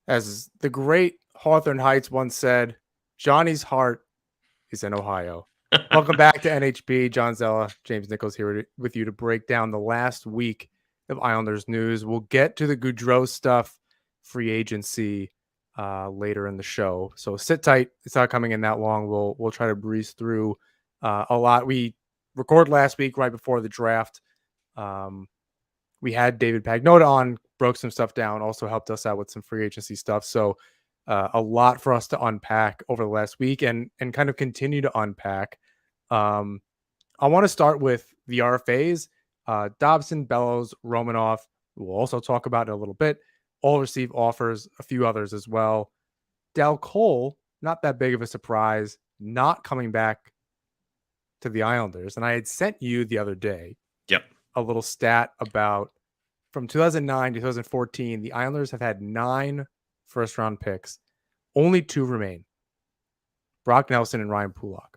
As the great Hawthorne Heights once said, Johnny's heart is in Ohio. Welcome back to NHB. John Zella, James Nichols here with you to break down the last week of Islanders news. We'll get to the Gaudreau stuff, free agency later in the show. So sit tight. It's not coming in that long. We'll try to breeze through a lot. We recorded last week right before the draft. We had David Pagnotta on, broke some stuff down, also helped us out with some free agency stuff. So a lot for us to unpack over the last week and kind of continue to unpack. I want to start with the RFAs. Dobson, Bellows, Romanov, we'll also talk about in a little bit, all receive offers, a few others as well. Dal Cole, not that big of a surprise, not coming back to the Islanders. And I had sent you the other day a little stat about from 2009 to 2014, the Islanders have had 9 first-round picks. Only 2 remain. Brock Nelson and Ryan Pulock.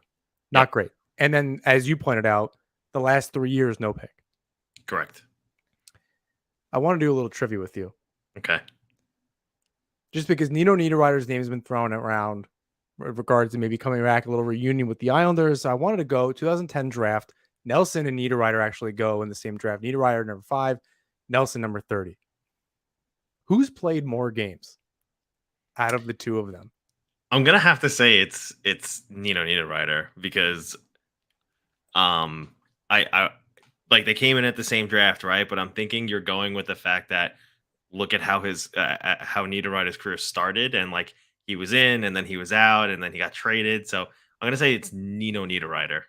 Not great. And then, as you pointed out, the last 3 years, no pick. Correct. I want to do a little trivia with you. Okay. Just because Nino Niederreiter's name has been thrown around in regards to maybe coming back, a little reunion with the Islanders. I wanted to go 2010 draft. Nelson and Niederreiter actually go in the same draft. Niederreiter, number 5. Nelson, number 30. Who's played more games out of the 2 of them? I'm gonna have to say it's Nino Niederreiter because I like they came in at the same draft, right? But I'm thinking you're going with the fact that look at how his how Niederreiter's career started, and like he was in and then he was out and then he got traded. So I'm gonna say it's Nino Niederreiter.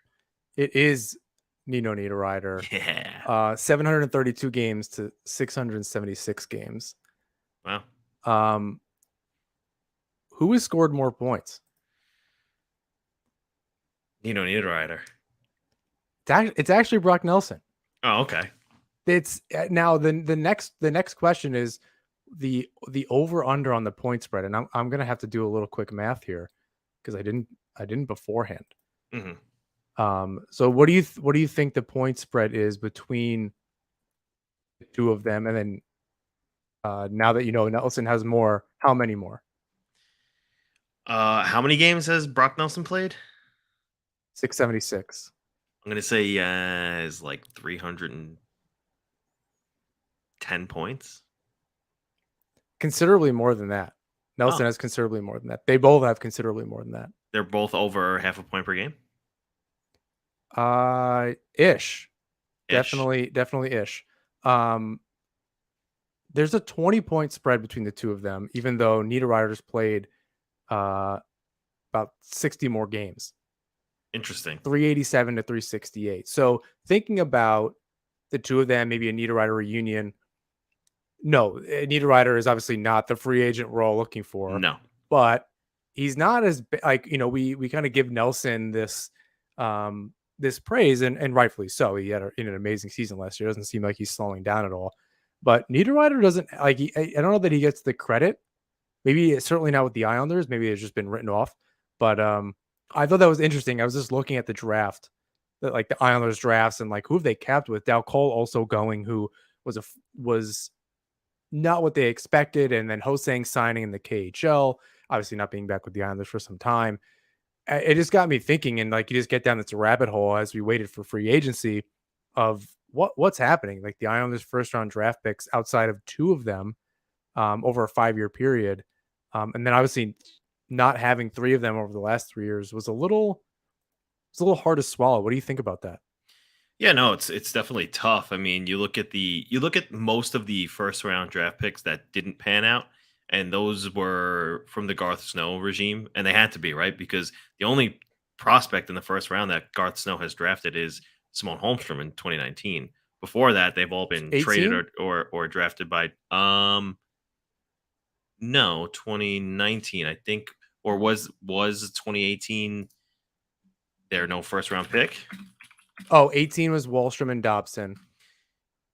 It is Nino Niederreiter. Yeah. 732 games to 676 games. Wow. Who has scored more points? Nino Niederreiter. It's actually Brock Nelson. Oh, okay. It's now the next question is the over under on the point spread, and I'm gonna have to do a little quick math here because I didn't beforehand. Mm-hmm. So what do you think the point spread is between the 2 of them, and then now that you know Nelson has more, how many more? How many games has Brock Nelson played? 676. I'm gonna say is like 310 points. Considerably more than that. Nelson has considerably more than that. They both have considerably more than that. They're both over half a point per game. Ish. Definitely ish. There's a 20-point spread between the 2 of them, even though Niederreiter's played about 60 more games. Interesting. 387 to 368. So thinking about the 2 of them, maybe a Niederreiter reunion. No, Niederreiter is obviously not the free agent we're all looking for. No, but he's not as like, we kind of give Nelson this this praise and rightfully so. He had an amazing season last year. It doesn't seem like he's slowing down at all. But Niederreiter doesn't like. I don't know that he gets the credit. Maybe it's certainly not with the Islanders. Maybe it's just been written off. But I thought that was interesting. I was just looking at the draft, like the Islanders drafts, and like who have they capped with? Dal Cole also going, who was not what they expected, and then Ho-Sang signing in the KHL, obviously not being back with the Islanders for some time. It just got me thinking, and like you just get down this rabbit hole as we waited for free agency of what's happening. Like the Islanders' first round draft picks outside of 2 of them over a 5-year period, and then obviously not having 3 of them over the last 3 years was a little hard to swallow. What do you think about that? Yeah, no, it's definitely tough. I mean, you look at most of the first round draft picks that didn't pan out, and those were from the Garth Snow regime, and they had to be, right? Because the only prospect in the first round that Garth Snow has drafted is Simone Holmstrom in 2019. Before that, they've all been 18? traded or drafted by no, 2019, I think, or was 2018 there no first round pick? Oh, 18 was Wahlstrom and Dobson.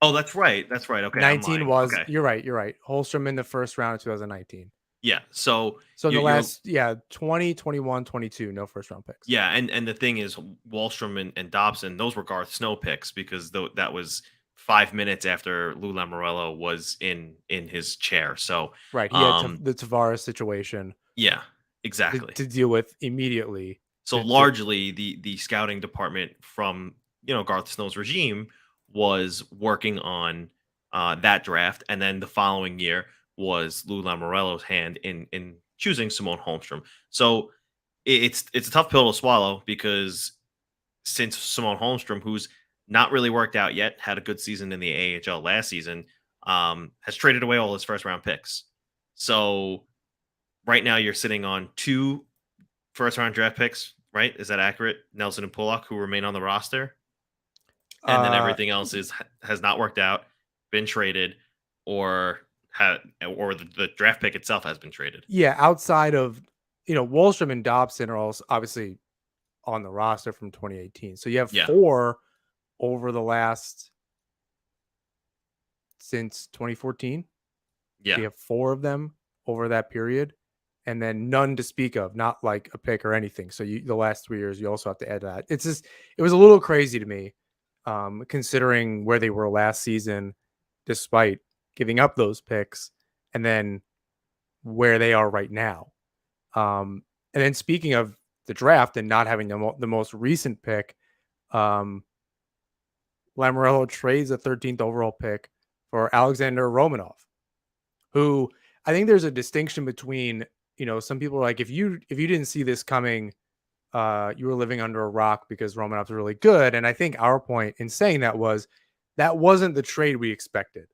Oh, that's right. Okay. 19 was, okay. You're right. Holmstrom in the first round of 2019. Yeah. So the last, 20, 21, 22, no first round picks. Yeah. And the thing is, Wahlstrom and Dobson, those were Garth Snow picks because that was 5 minutes after Lou Lamoriello was in his chair. So, Right. He had um, the Tavares situation yeah, exactly. to deal with immediately. So largely, the scouting department from Garth Snow's regime was working on that draft, and then the following year was Lou Lamoriello's hand in choosing Simone Holmstrom. So it's a tough pill to swallow because since Simone Holmstrom, who's not really worked out yet, had a good season in the AHL last season, has traded away all his first round picks. So right now you're sitting on two first round draft picks, right? Is that accurate? Nelson and Pullock, who remain on the roster, and then uh, everything else has not worked out, been traded, or or the draft pick itself has been traded. yeah, outside of Wallstrom and Dobson are also obviously on the roster from 2018. So you have Yeah, four over the last since 2014. So yeah, you have four of them over that period, and then none to speak of, not like a pick or anything. So the last 3 years, you also have to add that. It's just it was a little crazy to me, considering where they were last season, despite giving up those picks, and then where they are right now. And then speaking of the draft and not having the most recent pick, um, Lamoriello trades a 13th overall pick for Alexander Romanov, who I think there's a distinction between, some people are like, if you didn't see this coming, you were living under a rock because Romanov's really good. And I think our point in saying that was that wasn't the trade we expected.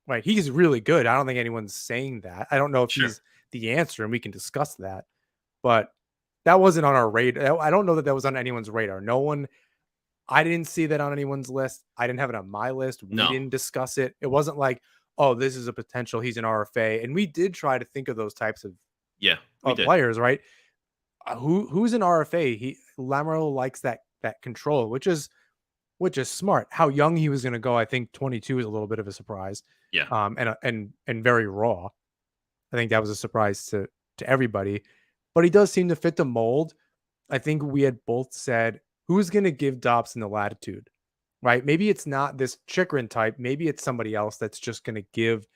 Right. He's really good. I don't think anyone's saying that. I don't know if sure. he's the answer, and we can discuss that. But that wasn't on our radar. I don't know that that was on anyone's radar. No one I didn't see that on anyone's list. I didn't have it on my list. We No, didn't discuss it. It wasn't like, oh, this is a potential. He's an RFA, and we did try to think of those types yeah, we of did. players, right? Who's an RFA? He Lamoriello likes that control, which is smart. How young he was going to go, I think 22 is a little bit of a surprise, Yeah, and very raw. I think that was a surprise to everybody, but he does seem to fit the mold. I think we had both said, who's going to give Dobson the latitude, right? Maybe it's not this Chikrin type. Maybe it's somebody else that's just going to give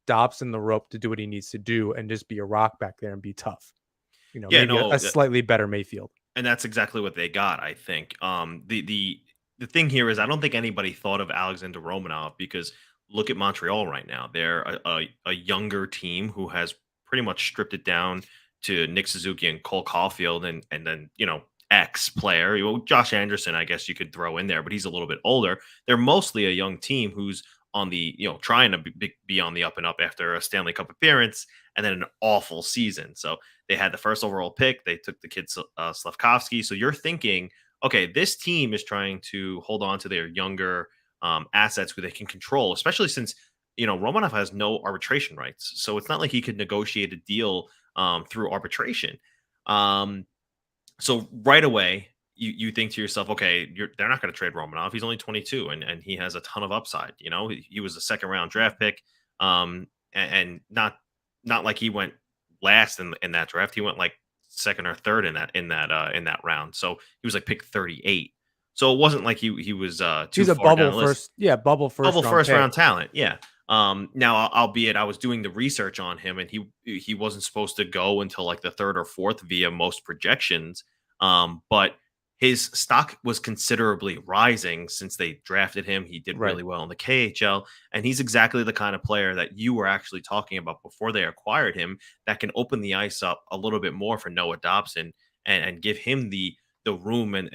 Dobson the rope to do what he needs to do and just be a rock back there and be tough. yeah, Maybe a no, slightly better Mayfield. and that's exactly what they got. I think. The thing here is, I don't think anybody thought of Alexander Romanov because look at Montreal right now. They're a younger team who has pretty much stripped it down to Nick Suzuki and Cole Caulfield, and then X player. Josh Anderson, I guess you could throw in there, but he's a little bit older. They're mostly a young team who's on the trying to be on the up and up after a Stanley Cup appearance and then an awful season. So they had the first overall pick. They took the kid Slavkovsky. So you're thinking, okay, this team is trying to hold on to their younger assets who they can control, especially since Romanov has no arbitration rights. So it's not like he could negotiate a deal through arbitration. Um, so right away, you think to yourself, okay, they're not going to trade Romanov. He's only 22, and he has a ton of upside. He was a second round draft pick, and not like he went last in that draft. He went like second or third in that round. So he was like pick 38. So it wasn't like he was too He's a far down bubble the list. first. Yeah, bubble Bubble first round first round pick. talent, yeah. Now, albeit I was doing the research on him, and he wasn't supposed to go until like the third or fourth via most projections. But his stock was considerably rising since they drafted him. He did Right. really well in the KHL, and he's exactly the kind of player that you were actually talking about before they acquired him. That can open the ice up a little bit more for Noah Dobson and give him the room and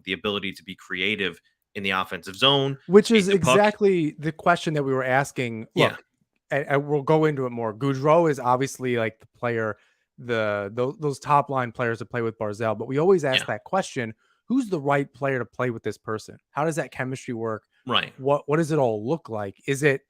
the ability to be creative in the offensive zone, Which feed is the puck. exactly the question that we were asking. Yeah, Look, and we'll go into it more. Gaudreau is obviously like the player, those top line players to play with Barzell, but we always ask yeah, that question: who's the right player to play with this person? How does that chemistry work? right, What does it all look like? Is it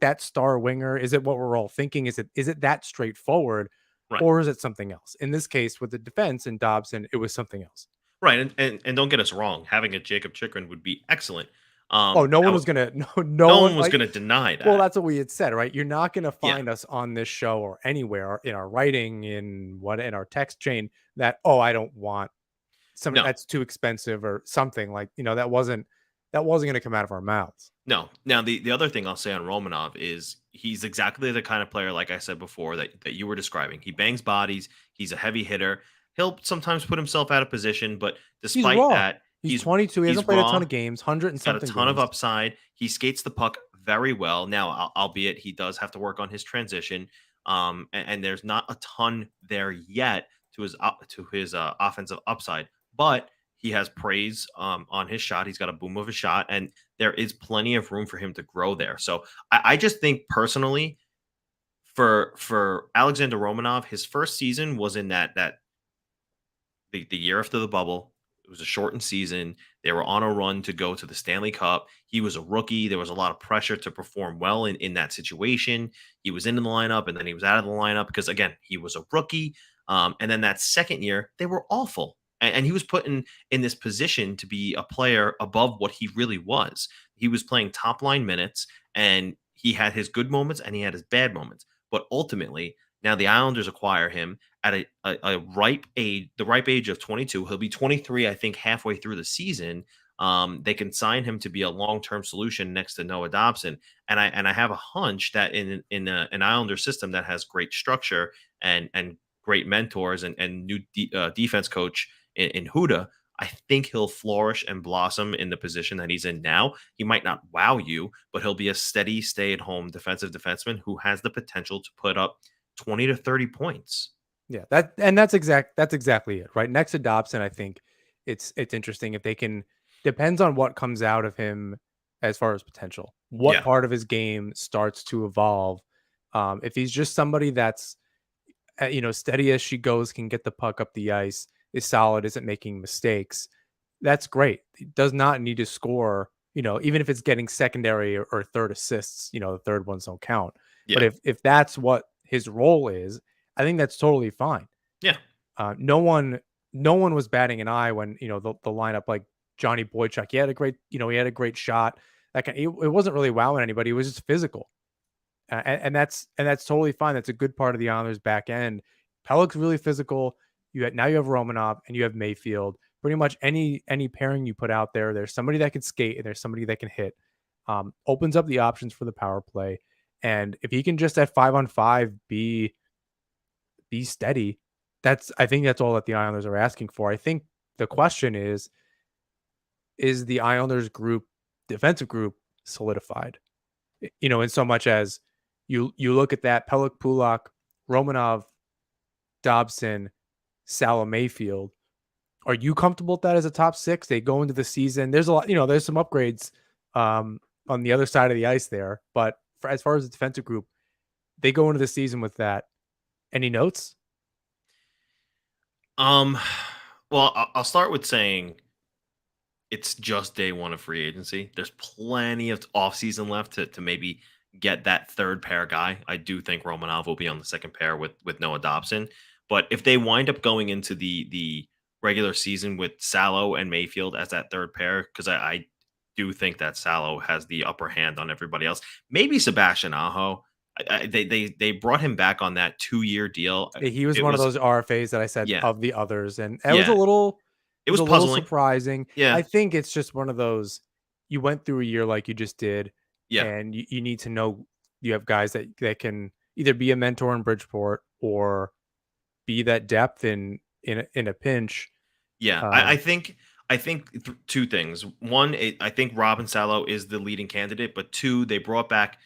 that star winger? Is it what we're all thinking? Is it that straightforward, right, or is it something else? In this case, with the defense and Dobson, it was something else. right. And don't get us wrong, having a Jacob Chikrin would be excellent. Oh, no one Now was gonna no no one one was like going to deny well, that. that's what we had said, right? You're not gonna Yeah, find us on this show or anywhere in our writing, in our text chain that, "Oh, I don't want something no, that's too expensive," or something like, that wasn't that wasn't going to come out of our mouths. No. Now the other thing I'll say on Romanov is he's exactly the kind of player, like I said before, that you were describing. He bangs bodies. He's a heavy hitter. He'll sometimes put himself out of position, but He's despite raw. that, He's 22. He hasn't he's played a ton raw. of games, 100 and He's got a something ton of games. upside. He skates the puck very well. Now, albeit he does have to work on his transition, and there's not a ton there yet to his offensive upside, but he has praise on his shot. He's got a boom of a shot, and there is plenty of room for him to grow there. So I just think personally for Alexander Romanov, his first season was in the year after the bubble. It was a shortened season. They were on a run to go to the Stanley Cup. He was a rookie. There was a lot of pressure to perform well in that situation. He was in the lineup and then he was out of the lineup because, again, he was a rookie. And then that second year, they were awful. And he was put in this position to be a player above what he really was. He was playing top line minutes and he had his good moments and he had his bad moments. But ultimately, now the Islanders acquire him at a ripe age, the ripe age of 22. He'll be 23, I think, halfway through the season. They can sign him to be a long-term solution next to Noah Dobson, and I have a hunch that an Islander system that has great structure and great mentors and new defense coach in Huda, I think he'll flourish and blossom in the position that he's in now. He might not wow you, but he'll be a steady, stay-at-home defensive defenseman who has the potential to put up 20 to 30 points. Yeah, that's exactly it, right? Next to Dobson, I think it's interesting if they can. Depends on what comes out of him as far as potential. What Yeah. part of his game starts to evolve? If he's just somebody that's steady as she goes, can get the puck up the ice, is solid, isn't making mistakes. That's great. He does not need to score. Even if it's getting secondary or third assists, the third ones don't count. Yeah. But if that's what his role is, I think that's totally fine. Yeah. No one was batting an eye when the lineup, like Johnny Boychuk. He had a great shot. It wasn't really wowing anybody. It was just physical, and that's totally fine. That's a good part of the Islanders' back end. Pellick's really physical. Now you have Romanov and you have Mayfield. Pretty much any pairing you put out there, there's somebody that can skate and there's somebody that can hit. Opens up the options for the power play, and if he can just at 5-on-5 be steady, I think that's all that the Islanders are asking for. I think the question is the Islanders defensive group solidified? In so much as you look at that Pellick, Pulak, Romanov, Dobson, Sala, Mayfield. Are you comfortable with that as a top six? They go into the season. There's a lot, there's some upgrades on the other side of the ice there. But as far as the defensive group, they go into the season with that. Any notes? Well, I'll start with saying it's just day one of free agency. There's plenty of offseason left to maybe get that third pair guy. I do think Romanov will be on the second pair with Noah Dobson. But if they wind up going into the regular season with Salo and Mayfield as that third pair, because I do think that Salo has the upper hand on everybody else. Maybe Sebastian Aho. They brought him back on that 2-year deal. He was one of those RFAs that I said of the others, and it was a little. It was little surprising. Yeah, I think it's just one of those. You went through a year like you just did, yeah, and you need to know you have guys that can either be a mentor in Bridgeport or be that depth in a pinch. Yeah, I think two things. One, I think Robin Salo is the leading candidate, but two, they brought back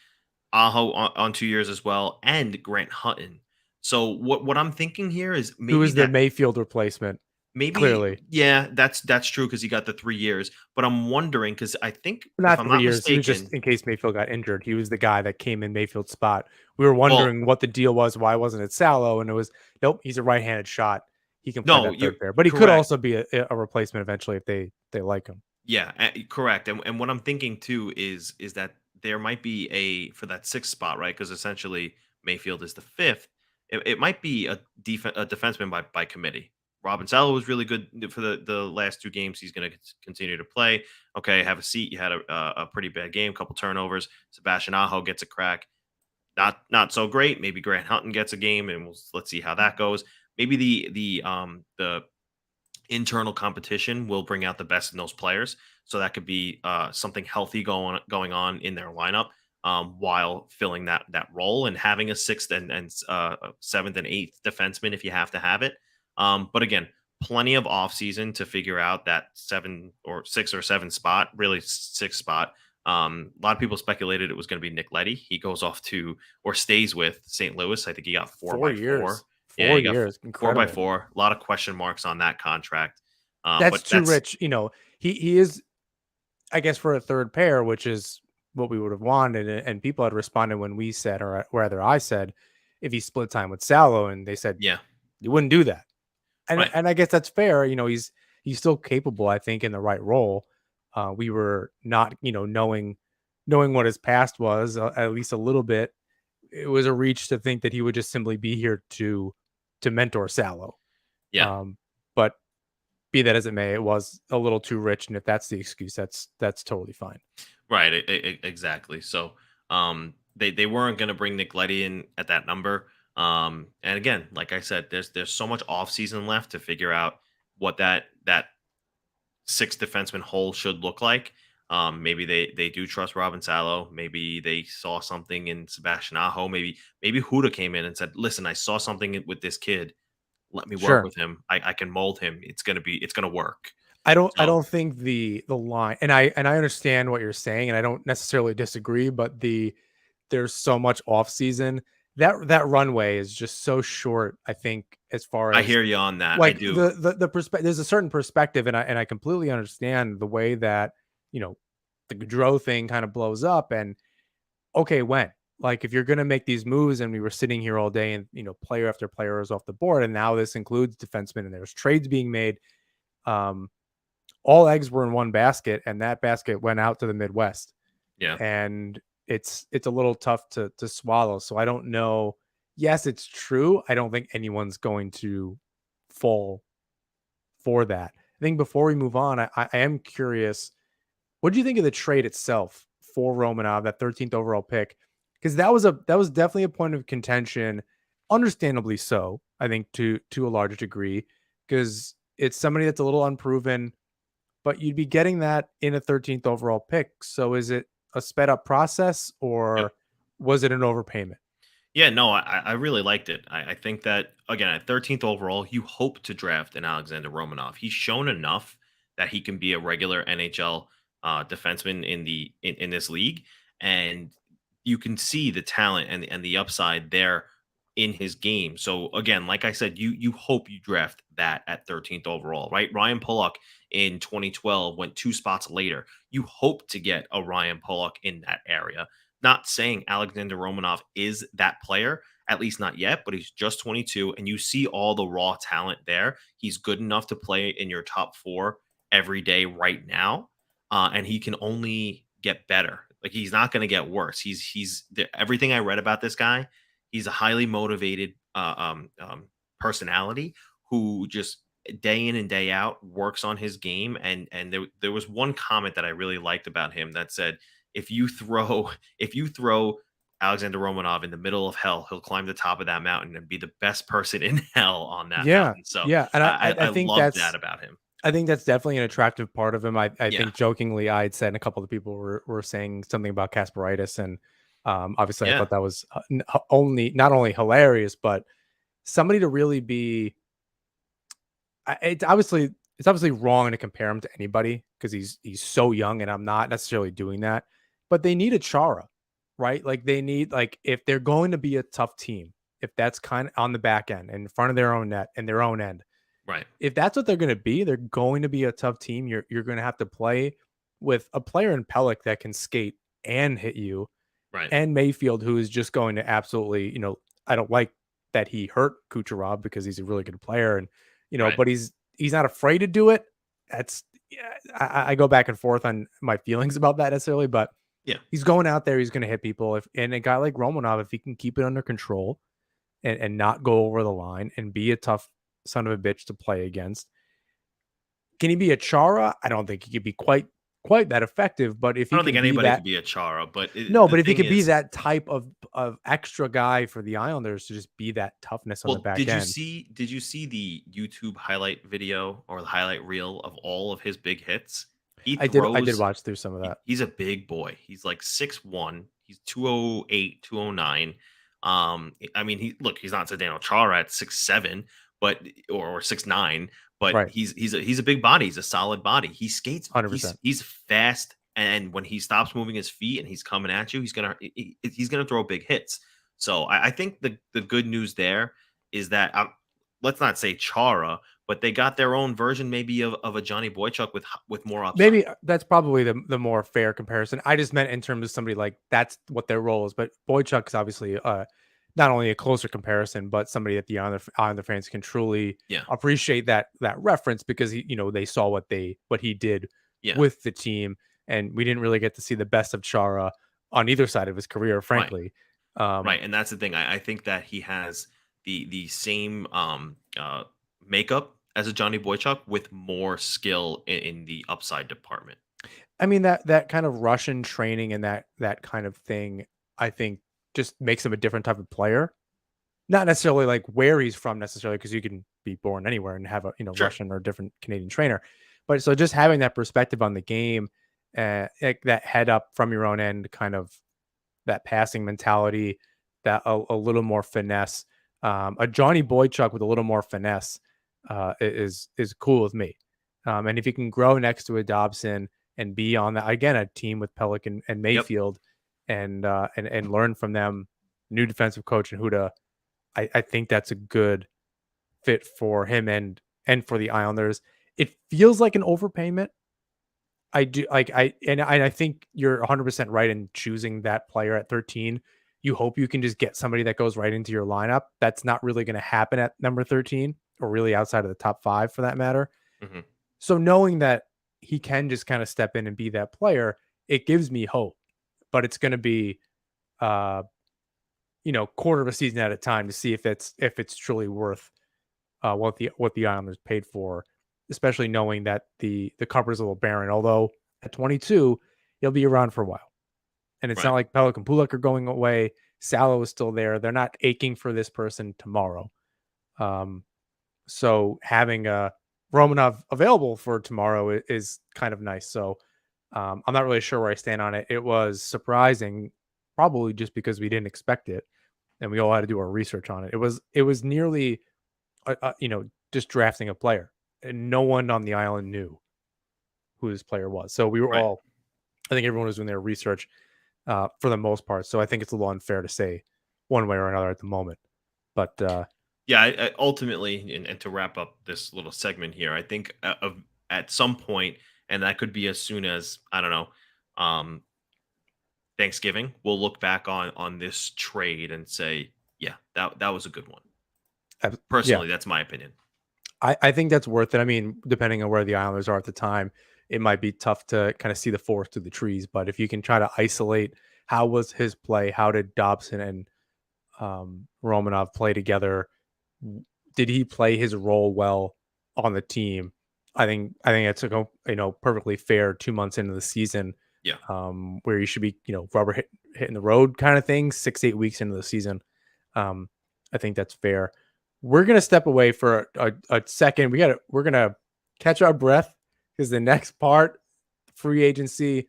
Aho on 2 years as well, and Grant Hutton. So what I'm thinking here is maybe who is the Mayfield replacement? Maybe Clearly, yeah, that's true because he got the 3 years. But I'm wondering because I think not if I'm 3 not years. mistaken, He was just in case Mayfield got injured. He was the guy that came in Mayfield's spot. We were wondering what the deal was. Why wasn't it Salo? And it was nope. He's a right-handed shot. He can play that third pair, but he could also be a replacement eventually if they like him. Yeah, correct. And what I'm thinking too is that there might be for that sixth spot, right? Because essentially Mayfield is the fifth. It might be a defenseman by committee. Robin Salo was really good for the last 2 games. He's going to continue to play. Okay, have a seat. You had a pretty bad game, couple turnovers. Sebastian Aho gets a crack. Not so great. Maybe Grant Hutton gets a game, and let's see how that goes. Maybe the internal competition will bring out the best in those players. So that could be something healthy going on in their lineup, while filling that role and having a sixth and seventh and eighth defenseman if you have to have it. But again, plenty of offseason to figure out that 7 or 6 or 7 spot, really sixth spot. A lot of people speculated it was going to be Nick Leddy. He goes off to or stays with St. Louis. I think he got 4 by 4. Yeah, 4 he got years. four by Incredible. four. A lot of question marks on that contract. That's But too that's rich. He is, I guess, for a third pair, which is what we would have wanted. And people had responded when we said, or rather I said, if he split time with Salo, and they said yeah, you wouldn't do that. And right. and I guess that's fair. He's still capable, I think, in the right role. We were not, knowing what his past was, at least a little bit. It was a reach to think that he would just simply be here to mentor Salo. Yeah, Um, but be that as it may, it was a little too rich, and if that's the excuse, that's totally fine. right. Exactly. So they weren't going to bring Nick Leddy in at that number. And again, like I said, there's so much off season left to figure out what that six defenseman hole should look like. Maybe they do trust Robin Salo. Maybe they saw something in Sebastian Aho. Maybe Huda came in and said, "Listen, I saw something with this kid. Let me work Sure. with him. I can mold him. It's gonna work." I So don't think the line, and I understand what you're saying, and I don't necessarily disagree, but there's so much off season that runway is just so short. I think as far I as hear you on that. I like do. the perspective, there's a certain perspective, and I completely understand the way that you know the Gaudreau thing kind of blows up. And okay, when, like, if you're gonna make these moves, and we were sitting here all day, and player after player is off the board, and now this includes defensemen, and there's trades being made. Um, all eggs were in one basket, and that basket went out to the Midwest, Yeah. and it's a little tough to swallow. So I don't know. Yes, it's true. I don't think anyone's going to fall for that. I think before we move on, I am curious. What do you think of the trade itself for Romanov, that 13th overall pick? Because that was definitely a point of contention, understandably so. I think to a large degree, because it's somebody that's a little unproven, but you'd be getting that in a 13th overall pick. So is it a sped up process, Yep. or was it an overpayment? Yeah, no, I really liked it. I think that again at 13th overall, you hope to draft an Alexander Romanov. He's shown enough that he can be a regular NHL defenseman in this league, and you can see the talent and the upside there in his game. So again, like I said, you hope you draft that at 13th overall, right? Ryan Pulock in 2012 went 2 spots later. You hope to get a Ryan Pulock in that area. Not saying Alexander Romanov is that player, at least not yet, but he's just 22, and you see all the raw talent there. He's good enough to play in your top 4 every day right now, and he can only get better. Like he's not going to get worse. Everything I read about this guy. He's a highly motivated personality who just day in and day out works on his game. And there was one comment that I really liked about him that said, if you throw if you throw Alexander Romanov in the middle of hell, he'll climb the top of that mountain and be the best person in hell on that Yeah, mountain. So yeah, and I love that about him. I think that's definitely an attractive part of him. I Yeah, think jokingly, I had said, and a couple of people were saying something about Casparitis, and obviously, I yeah, thought that was not only hilarious, but somebody to really be. It's obviously wrong to compare him to anybody, because he's so young, and I'm not necessarily doing that. But they need a Chara, right? Like they need, like, if they're going to be a tough team, if that's kind of on the back end, in front of their own net and their own end, right, if that's what they're going to be, they're going to be a tough team. You're going to have to play with a player in Pellick that can skate and hit you, right, and Mayfield, who is just going to absolutely, I don't like that he hurt Kucherov, because he's a really good player, and right. but he's not afraid to do it. That's, yeah, I go back and forth on my feelings about that necessarily, but Yeah, he's going out there, he's going to hit people. If and a guy like Romanov, if he can keep it under control, and not go over the line, and be a tough son of a bitch to play against, can he be a Chara? I don't think he could be quite quite that effective. But if I he don't think can be anybody that, could be a Chara, but no, the but if he thing could be is, that type of extra guy for the Islanders to just be that toughness on the well, back end. did you see the YouTube highlight video or the highlight reel of all of his big hits? He I did throws. watch through some of that. He's a big boy. He's like 6'1". He's 208, 209. I mean, he's not Zdeno Chara at 6'7", but or 6'9", but Right. he's a big body. He's a solid body. He skates. 100%. He's fast, and when he stops moving his feet and he's coming at you, he's gonna throw big hits. So I think the good news there is that let's not say Chara, but they got their own version maybe of a Johnny Boychuk with more upside. Maybe that's probably the more fair comparison. I just meant in terms of somebody like that's what their role is. But Boychuk's obviously not only a closer comparison, but somebody that the Islander fans can truly appreciate that reference because they saw what he did with the team, and we didn't really get to see the best of Chara on either side of his career, frankly. Right, and that's the thing. I think that he has the same makeup as a Johnny Boychuk with more skill in the upside department. I mean, that kind of Russian training and that kind of thing, I think, just makes him a different type of player. Not necessarily like where he's from necessarily, because you can be born anywhere and have a Sure. Russian or different Canadian trainer. But so just having that perspective on the game, like that head up from your own end, kind of that passing mentality, that a little more finesse, a Johnny Boychuk with a little more finesse is cool with me. And if you can grow next to a Dobson and be on that again, a team with Pelican and Mayfield, and learn from them, new defensive coach and Huda, I think that's a good fit for him and for the Islanders. It feels like an overpayment. I do I think you're 100% right in choosing that player at 13. You hope you can just get somebody that goes right into your lineup. That's not really going to happen at number 13 or really outside of the top 5 for that matter. Mm-hmm. So knowing that he can just kind of step in and be that player, it gives me hope. But it's going to be, quarter of a season at a time to see if it's truly worth what the Islanders paid for, especially knowing that the cupboard is a little barren. Although at 22, he'll be around for a while, and it's not like Pelech and Pulock are going away. Salo is still there. They're not aching for this person tomorrow. So having Romanov available for tomorrow is kind of nice. So I'm not really sure where I stand on it. It was surprising, probably just because we didn't expect it, and we all had to do our research on it. It was nearly, just drafting a player, and no one on the island knew who this player was. So we were all, I think everyone was doing their research for the most part. So I think it's a little unfair to say one way or another at the moment. But I ultimately, and to wrap up this little segment here, I think at some point, and that could be as soon as, I don't know, Thanksgiving, we'll look back on this trade and say, yeah, that was a good one. Personally, that's my opinion. I think that's worth it. I mean, depending on where the Islanders are at the time, it might be tough to kind of see the forest through the trees. But if you can try to isolate how was his play, how did Dobson and Romanov play together? Did he play his role well on the team? I think it's a perfectly fair 2 months into the season. Yeah. Where you should be, rubber hitting the road kind of thing, 6-8 weeks into the season. I think that's fair. We're gonna step away for a second. We're gonna catch our breath because the next part, free agency,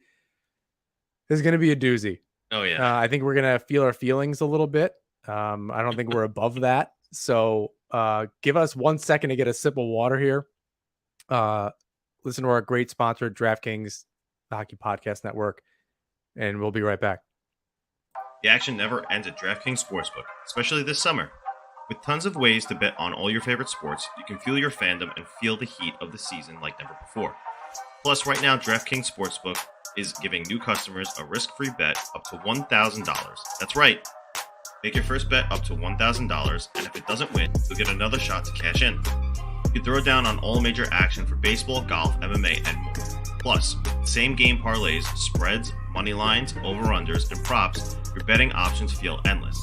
is gonna be a doozy. Oh yeah. I think we're gonna feel our feelings a little bit. I don't think we're above that. So give us 1 second to get a sip of water here. Listen to our great sponsor, DraftKings, the Hockey Podcast Network, and we'll be right back. The action never ends at DraftKings Sportsbook, especially this summer. With tons of ways to bet on all your favorite sports, you can fuel your fandom and feel the heat of the season like never before. Plus, right now, DraftKings Sportsbook is giving new customers a risk-free bet up to $1,000. That's right. Make your first bet up to $1,000, and if it doesn't win, you'll get another shot to cash in. You can throw down on all major action for baseball, golf, MMA, and more. Plus, same game parlays, spreads, money lines, over-unders, and props, your betting options feel endless.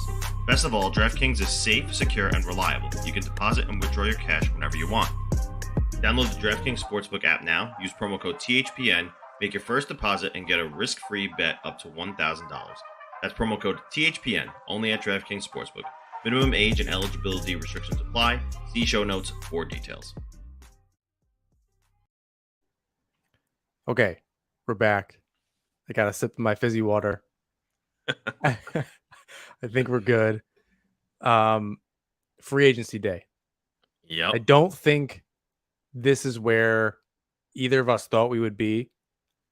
Best of all, DraftKings is safe, secure, and reliable. You can deposit and withdraw your cash whenever you want. Download the DraftKings Sportsbook app now, use promo code THPN, Make your first deposit and get a risk-free bet up to $1,000. That's promo code THPN only at DraftKings Sportsbook. Minimum age and eligibility restrictions apply. See show notes for details. Okay, we're back. I got a sip of my fizzy water. I think we're good. Free agency day. Yep. I don't think this is where either of us thought we would be.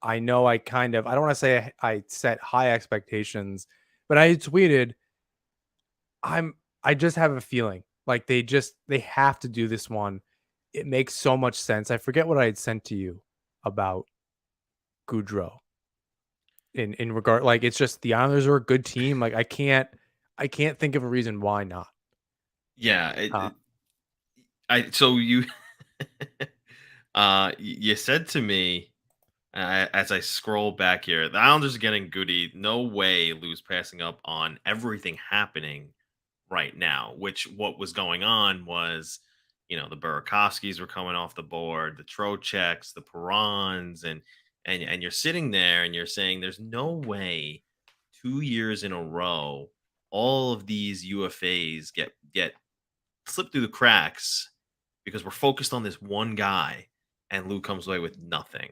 I know I don't want to say I set high expectations, but I tweeted, I just have a feeling like they have to do this one. It makes so much sense. I forget what I had sent to you about Gaudreau in regard, like, it's just the Islanders are a good team. Like, I can't think of a reason why not. Yeah. Uh, So you you said to me, as I scroll back here, the Islanders are getting Goody. No way Lou's passing up on everything happening right now. Which what was going on was, the Burakovskis were coming off the board, the Trocheks, the Perrons, and you're sitting there and you're saying, "There's no way 2 years in a row all of these UFAs get slip through the cracks because we're focused on this one guy, and Lou comes away with nothing."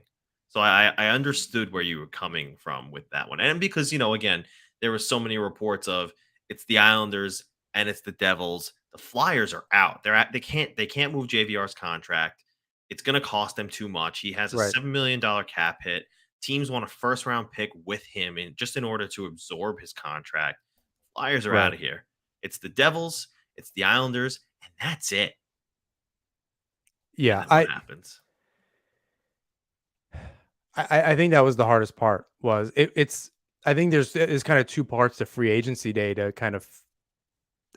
So I understood where you were coming from with that one, and because again, there was so many reports of it's the Islanders and it's the Devils. The Flyers are out. They can't move JVR's contract. It's going to cost them too much. He has a right. $7 million cap hit. Teams want a first round pick with him in order to absorb his contract. Flyers are out Right. of here. It's the Devils, it's the Islanders, and that's it. And Yeah. then what happens? I think that was the hardest part. Was it's I think there's kind of two parts to free agency day to kind of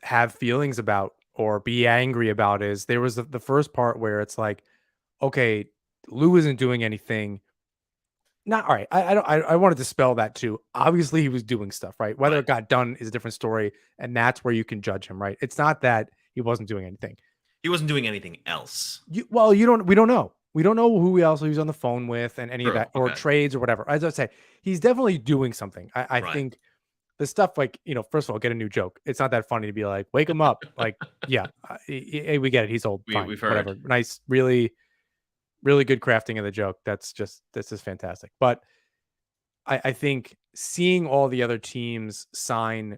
have feelings about or be angry about. Is there was the first part where it's like, okay, Lou isn't doing anything. Not all right. I don't. I wanted to spell that too. Obviously, he was doing stuff, right? Whether Right. it got done is a different story, and that's where you can judge him, right? It's not that he wasn't doing anything. He wasn't doing anything else. You don't. We don't know. We don't know who else he was on the phone with, and any of True. that, or Okay. trades or whatever. As I say, he's definitely doing something. I Right. think the stuff like, first of all, get a new joke. It's not that funny to be like, wake him up. Like, yeah, we get it. He's old. Fine, We've whatever. heard. Nice, really, really good crafting of the joke. That's just fantastic. But I think seeing all the other teams sign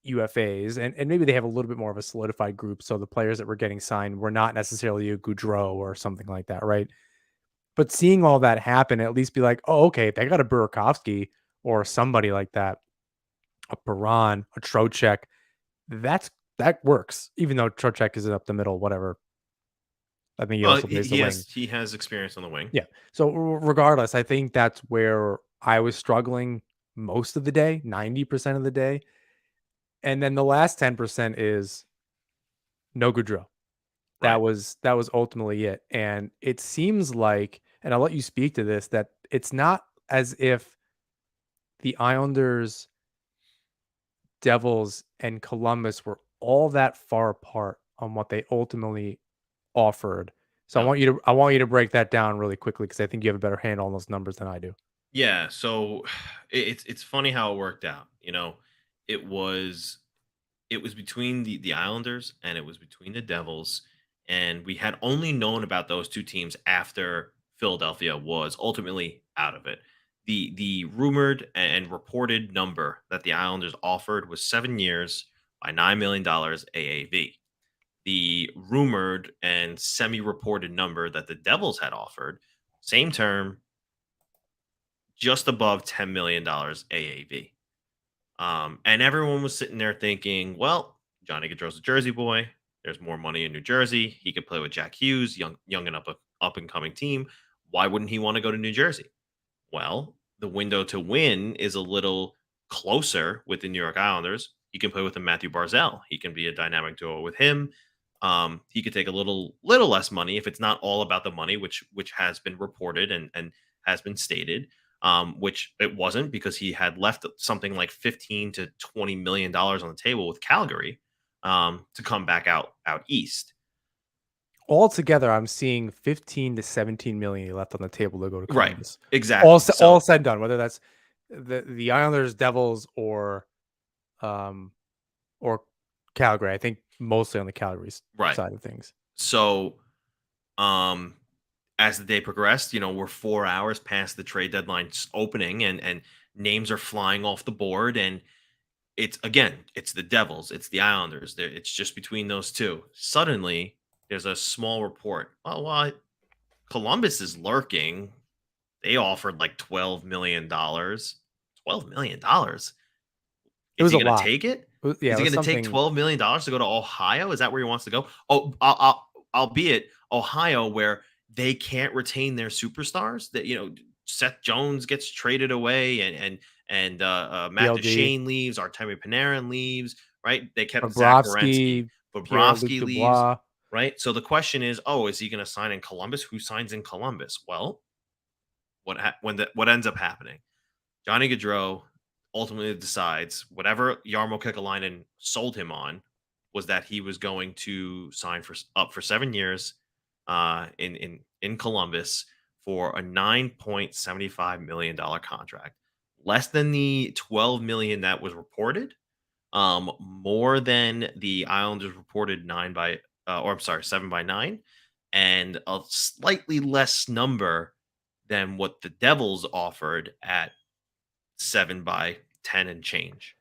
UFAs, and maybe they have a little bit more of a solidified group. So the players that were getting signed were not necessarily a Gaudreau or something like that, right? But seeing all that happen, at least be like, oh, okay, they got a Burakovsky or somebody like that, a Perron, a Trocheck, that works. Even though Trocheck is up the middle, whatever. I think he Well, also plays the he wing. has experience on the wing. Yeah. So regardless, I think that's where I was struggling most of the day, 90% of the day. And then the last 10% is no Gaudreau. Right. That was ultimately it. And it seems like, and I'll let you speak to this, that it's not as if the Islanders, Devils, and Columbus were all that far apart on what they ultimately offered. So No. I want you to break that down really quickly because I think you have a better handle on those numbers than I do. Yeah. So it's funny how it worked out. It was between the Islanders and it was between the Devils, and we had only known about those two teams after Philadelphia was ultimately out of it. The rumored and reported number that the Islanders offered was 7 years by $9 million AAV. The rumored and semi-reported number that the Devils had offered, same term, just above $10 million AAV. And everyone was sitting there thinking, well, Johnny Gaudreau's a Jersey boy. There's more money in New Jersey. He could play with Jack Hughes, young and up and coming team. Why wouldn't he want to go to New Jersey? Well, the window to win is a little closer with the New York Islanders. He can play with a Matthew Barzell. He can be a dynamic duo with him. He could take a little less money if it's not all about the money, which has been reported and has been stated. Which it wasn't, because he had left something like $15 to $20 million on the table with Calgary, to come back out east. altogether, I'm seeing 15 to 17 million left on the table to go to Right. Columbus. Exactly. All said and done, whether that's the Islanders, Devils, or Calgary. I think mostly on the Calgary right. side of things. So, as the day progressed, we're 4 hours past the trade deadline opening, and names are flying off the board, and it's the Devils, it's the Islanders. It's just between those two. Suddenly, there's a small report. Oh, well, Columbus is lurking. They offered like $12 million. $12 million. It Is was he a going to lot. take it? Yeah, Is it he was going to take something. $12 million to go to Ohio? Is that where he wants to go? Oh, albeit Ohio, where they can't retain their superstars. That Seth Jones gets traded away, and Matt BLD, Duchene leaves, Artemi Panarin leaves. Right? They kept Zach Werenski. Bobrovsky, Pierre-Luc Bobrovsky leaves. Dubois. Right? So the question is, is he going to sign in Columbus? Who signs in Columbus? Well, what ends up happening? Johnny Gaudreau ultimately decides whatever Jarmo Kekalainen sold him on was that he was going to sign for 7 years in Columbus for a $9.75 million contract, less than the 12 million that was reported, more than the Islanders reported 7 by 9, and a slightly less number than what the Devils offered at 7 by 10 and change.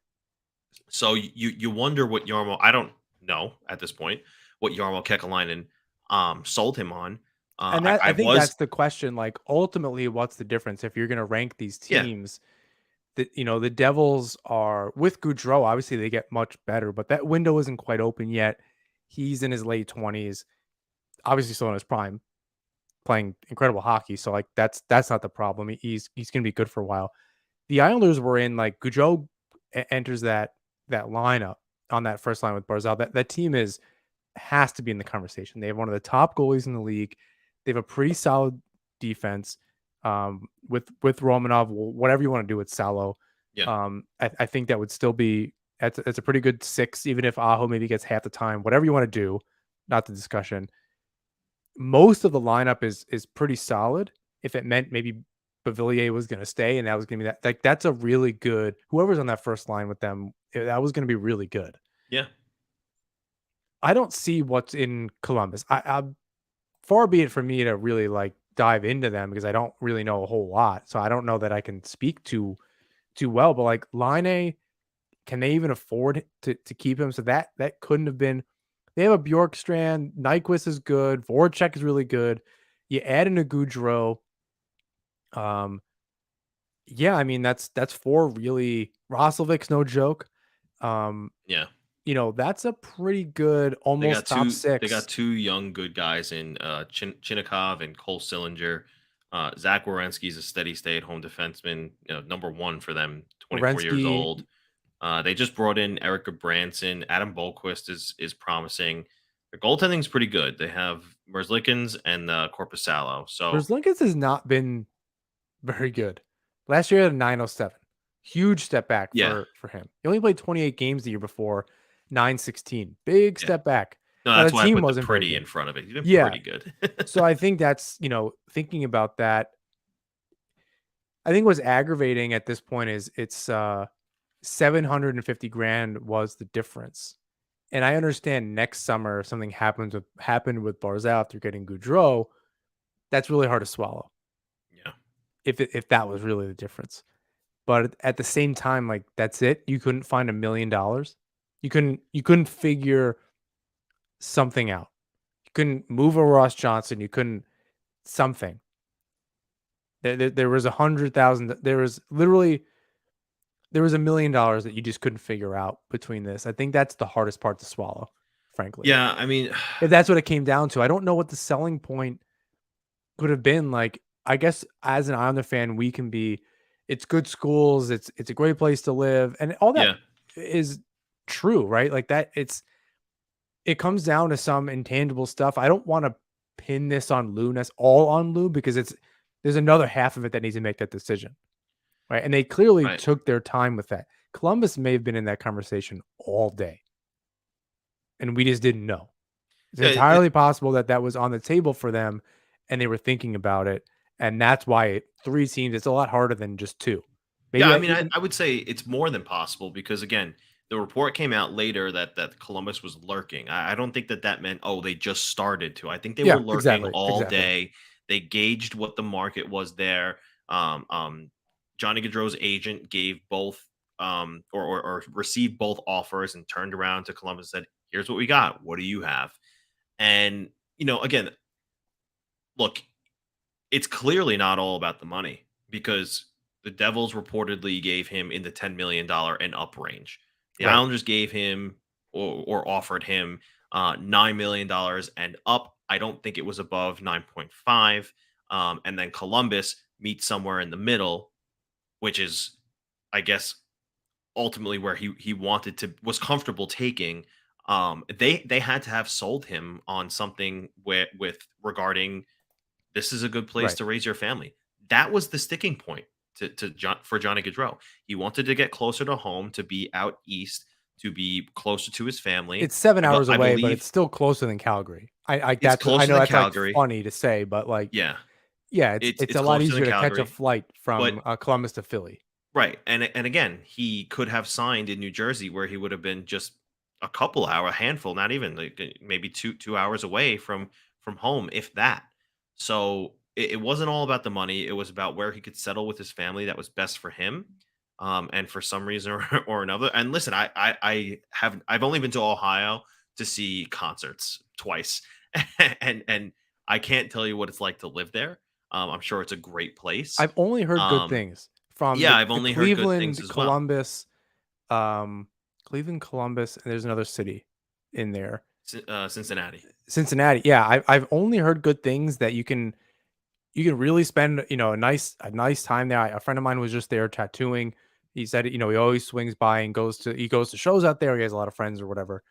So you wonder what Jarmo. I don't know at this point what Jarmo Kekalainen sold him on. And I, that I I think was that's the question. Like, ultimately, what's the difference if you're going to rank these yeah teams? The Devils are with Gaudreau. Obviously, they get much better, but that window isn't quite open yet. He's in his late 20s, obviously still in his prime, playing incredible hockey. So like that's not the problem. He's going to be good for a while. The Islanders were in like Gaudreau enters that lineup on that first line with Barzal. That team has to be in the conversation. They have one of the top goalies in the league. They have a pretty solid defense with Romanov, whatever you want to do with Salo. yeah I think that would still be it's a pretty good 6, even if Aho maybe gets half the time. Whatever you want to do, not the discussion. Most of the lineup is pretty solid. If it meant maybe Bavillier was going to stay and that was going to be that, like that's a really good. Whoever's on that first line with them, that was going to be really good. yeah I don't see what's in Columbus. I far be it for me to really like dive into them because I don't really know a whole lot. So I don't know that I can speak too well. But like Line, can they even afford to keep him? So that couldn't have been. They have a Bjorkstrand. Nyquist is good. Voracek is really good. You add in a Gaudreau. Yeah, I mean that's 4 really. Roslovic's no joke. Um, yeah. that's a pretty good, They got almost top two. They got 6. two young good guys in Chinnikov and Cole Sillinger. Zach Werenski is a steady stay-at-home defenseman. Number one for them. 24 years Werenski, old. They just brought in Erica Branson. Adam Bolquist is promising. Their goaltending's pretty good. They have Merzlikins and Corpusalo. So Verzlinkins has not been very good. Last year at a 907. Huge step back yeah, for him. He only played 28 games the year before, 916. Big yeah. step back. No, Now the that's why I team put the wasn't very pretty in good. front of it. He's been Yeah. pretty good. So I think that's, thinking about that, I think what's aggravating at this point is it's 750 grand was the difference. And I understand next summer if something happened with Barzal after getting Gaudreau, that's really hard to swallow. yeah, If that was really the difference. But at the same time, like that's it. You couldn't find $1 million. You couldn't figure something out. You couldn't move a Ross Johnson. You couldn't something. There was 100,000. There was $1 million that you just couldn't figure out between this. I think that's the hardest part to swallow, frankly. yeah. I mean, If that's what it came down to, I don't know what the selling point could have been. Like, I guess as an Islander fan, we can be. It's good schools. It's a great place to live, and all that yeah, is true, right? Like that. It comes down to some intangible stuff. I don't want to pin this on Lou, all on Lou, because there's another half of it that needs to make that decision, right? And they clearly right. took their time with that. Columbus may have been in that conversation all day, and we just didn't know. It's Yeah, entirely possible that that was on the table for them and they were thinking about it. And that's why 3 teams, it's a lot harder than just two. yeah. Maybe I I, mean, I would say it's more than possible because again, the report came out later that Columbus was lurking. I don't think that meant they just started to. I think they yeah, were lurking exactly. all Exactly. day. They gauged what the market was there. Um, um, Johnny Gaudreau's agent gave both or received both offers and turned around to Columbus and said, "Here's what we got. What do you have?" And again, look, it's clearly not all about the money because the Devils reportedly gave him in the $10 million and up range. The Right. Islanders gave him or offered him $9 million and up. I don't think it was above 9.5. And then Columbus meets somewhere in the middle, which is, I guess, ultimately where he wanted to was comfortable taking. They had to have sold him on something with regarding this is a good place Right. to raise your family. That was the sticking point for Johnny Gaudreau. He wanted to get closer to home, to be out east, to be closer to his family. It's 7 hours I away, but it's believe still closer than Calgary. it's I closer know than that's like Calgary. funny to say, but like, Yeah, yeah, it's it's a lot closer than easier to catch a Calgary, flight but from Columbus to Philly. right, and again, he could have signed in New Jersey where he would have been just a handful, not even like maybe two hours away from home, if that. So it wasn't all about the money; it was about where he could settle with his family that was best for him. And for some reason or another, and listen, I've only been to Ohio to see concerts twice, and I can't tell you what it's like to live there. I'm sure it's a great place. I've only heard good Um, things from yeah, I've the only heard good things Cleveland, as well. Columbus, Cleveland, Columbus, and there's another city in there. Cincinnati. Cincinnati. Yeah, I've only heard good things that you can really spend, a nice time there. A friend of mine was just there tattooing. He said, he always swings by and goes to shows out there. He has a lot of friends or whatever.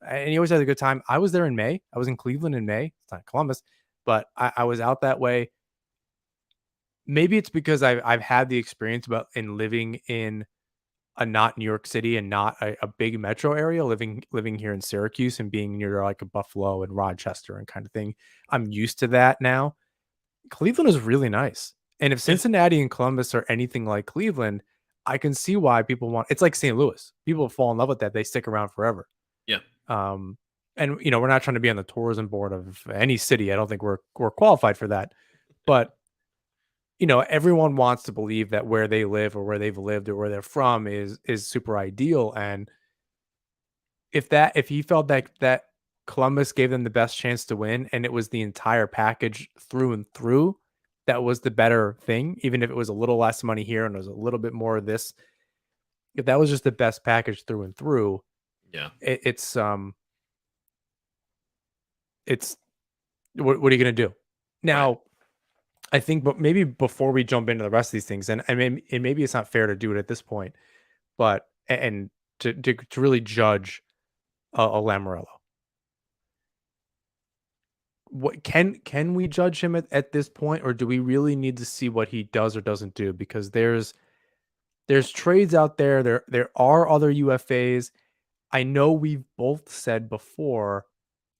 And he always had a good time. I was there in May. I was in Cleveland in May. It's not Columbus, but I was out that way. Maybe it's because I've had the experience about in living in a not New York City and not a big metro area, living here in Syracuse and being near like a Buffalo and Rochester and kind of thing. I'm used to that now. Cleveland is really nice. And if Yeah, Cincinnati and Columbus are anything like Cleveland, I can see why people want it's like St. Louis. People fall in love with that. They stick around forever. yeah, Um, and we're not trying to be on the tourism board of any city. I don't think we're qualified for that. But everyone wants to believe that where they live or where they've lived or where they're from is super ideal. And if he felt that Columbus gave them the best chance to win and it was the entire package through and through, that was the better thing, even if it was a little less money here and it was a little bit more of this. If that was just the best package through and through, yeah. it's what are you gonna do? Right. Now, I think, but maybe before we jump into the rest of these things, and maybe it's not fair to do it at this point, but and to really judge a Lamorello. What can we judge him at this point, or do we really need to see what he does or doesn't do? Because there's trades out there. There are other UFAs. I know we've both said before,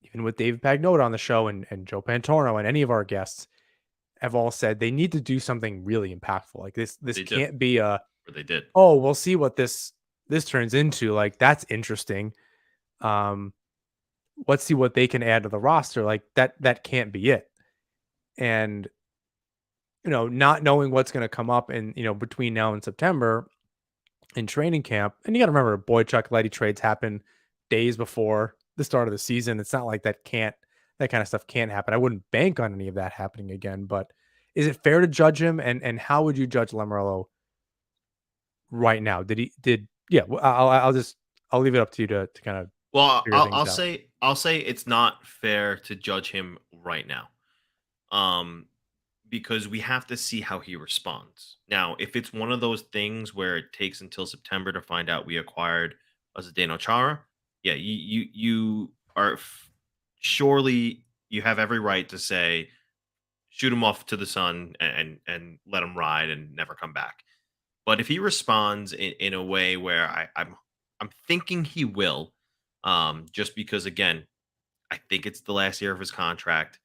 even with David Pagnotta on the show and Joe Pantorno and any of our guests have all said they need to do something really impactful. Like this They do. can't be a, Or they did. oh, we'll see what this turns into. Like that's interesting. Um, let's see what they can add to the roster. Like that can't be it. And not knowing what's going to come up in between now and September in training camp. And you got to remember, Boychuk Letty trades happen days before the start of the season. It's not like that kind of stuff can't happen. I wouldn't bank on any of that happening again. But is it fair to judge him? And how would you judge Lamorello right now? Did yeah? I'll leave it up to you to kind of Well, figure things out. I'll say it's not fair to judge him right now. Um, because we have to see how he responds. Now, if it's one of those things where it takes until September to find out we acquired a Zdeno Chara, yeah, you are surely you have every right to say shoot him off to the sun and let him ride and never come back. But if he responds in a way where I'm thinking he will, just because again I think it's the last year of his contract.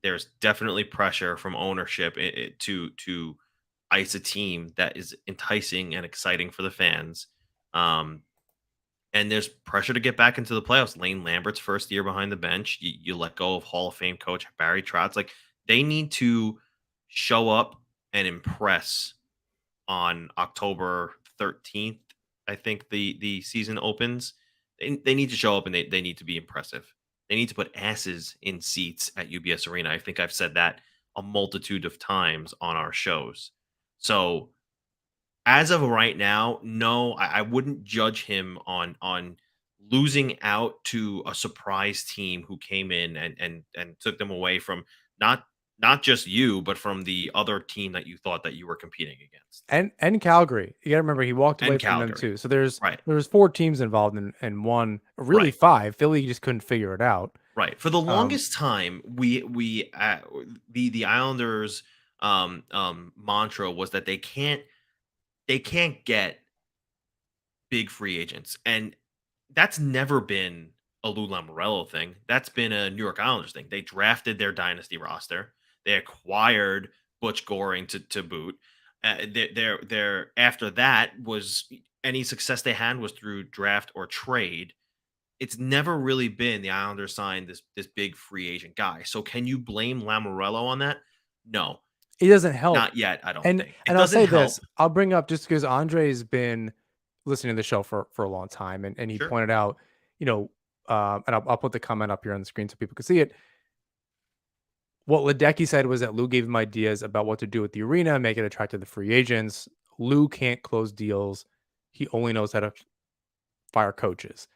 There's definitely pressure from ownership to ice a team that is enticing and exciting for the fans. Um, and there's pressure to get back into the playoffs. Lane Lambert's first year behind the bench. You let go of Hall of Fame coach Barry Trotz. Like, they need to show up and impress on October 13th. I think the season opens. They need to show up, and they need to be impressive. They need to put asses in seats at UBS Arena. I think I've said that a multitude of times on our shows. So as of right now, no, I wouldn't judge him on losing out to a surprise team who came in and took them away from not not just you, but from the other team that you thought that you were competing against. And Calgary. You got to remember he walked away And from them Calgary. too. So there's Right. there's four teams involved in one, really Right. five. Philly just couldn't figure it out. Right. For the Um, longest time, we the Islanders mantra was that they can't get big free agents. And that's never been a Lou Lamoriello thing. That's been a New York Islanders thing. They drafted their dynasty roster. They acquired Butch Goring to boot. Their after that was any success they had was through draft or trade. It's never really been the Islanders signed this big free agent guy. So can you blame Lamoriello on that? No, it doesn't help. not yet. I don't And think it and I'll doesn't say this. help. I'll bring up just because Andre's been listening to the show for a long time, and he Sure. pointed out, you know, and I'll put the comment up here on the screen so people can see it. What Ledecky said was that Lou gave him ideas about what to do with the arena, make it attractive to free agents. Lou can't close deals. He only knows how to fire coaches.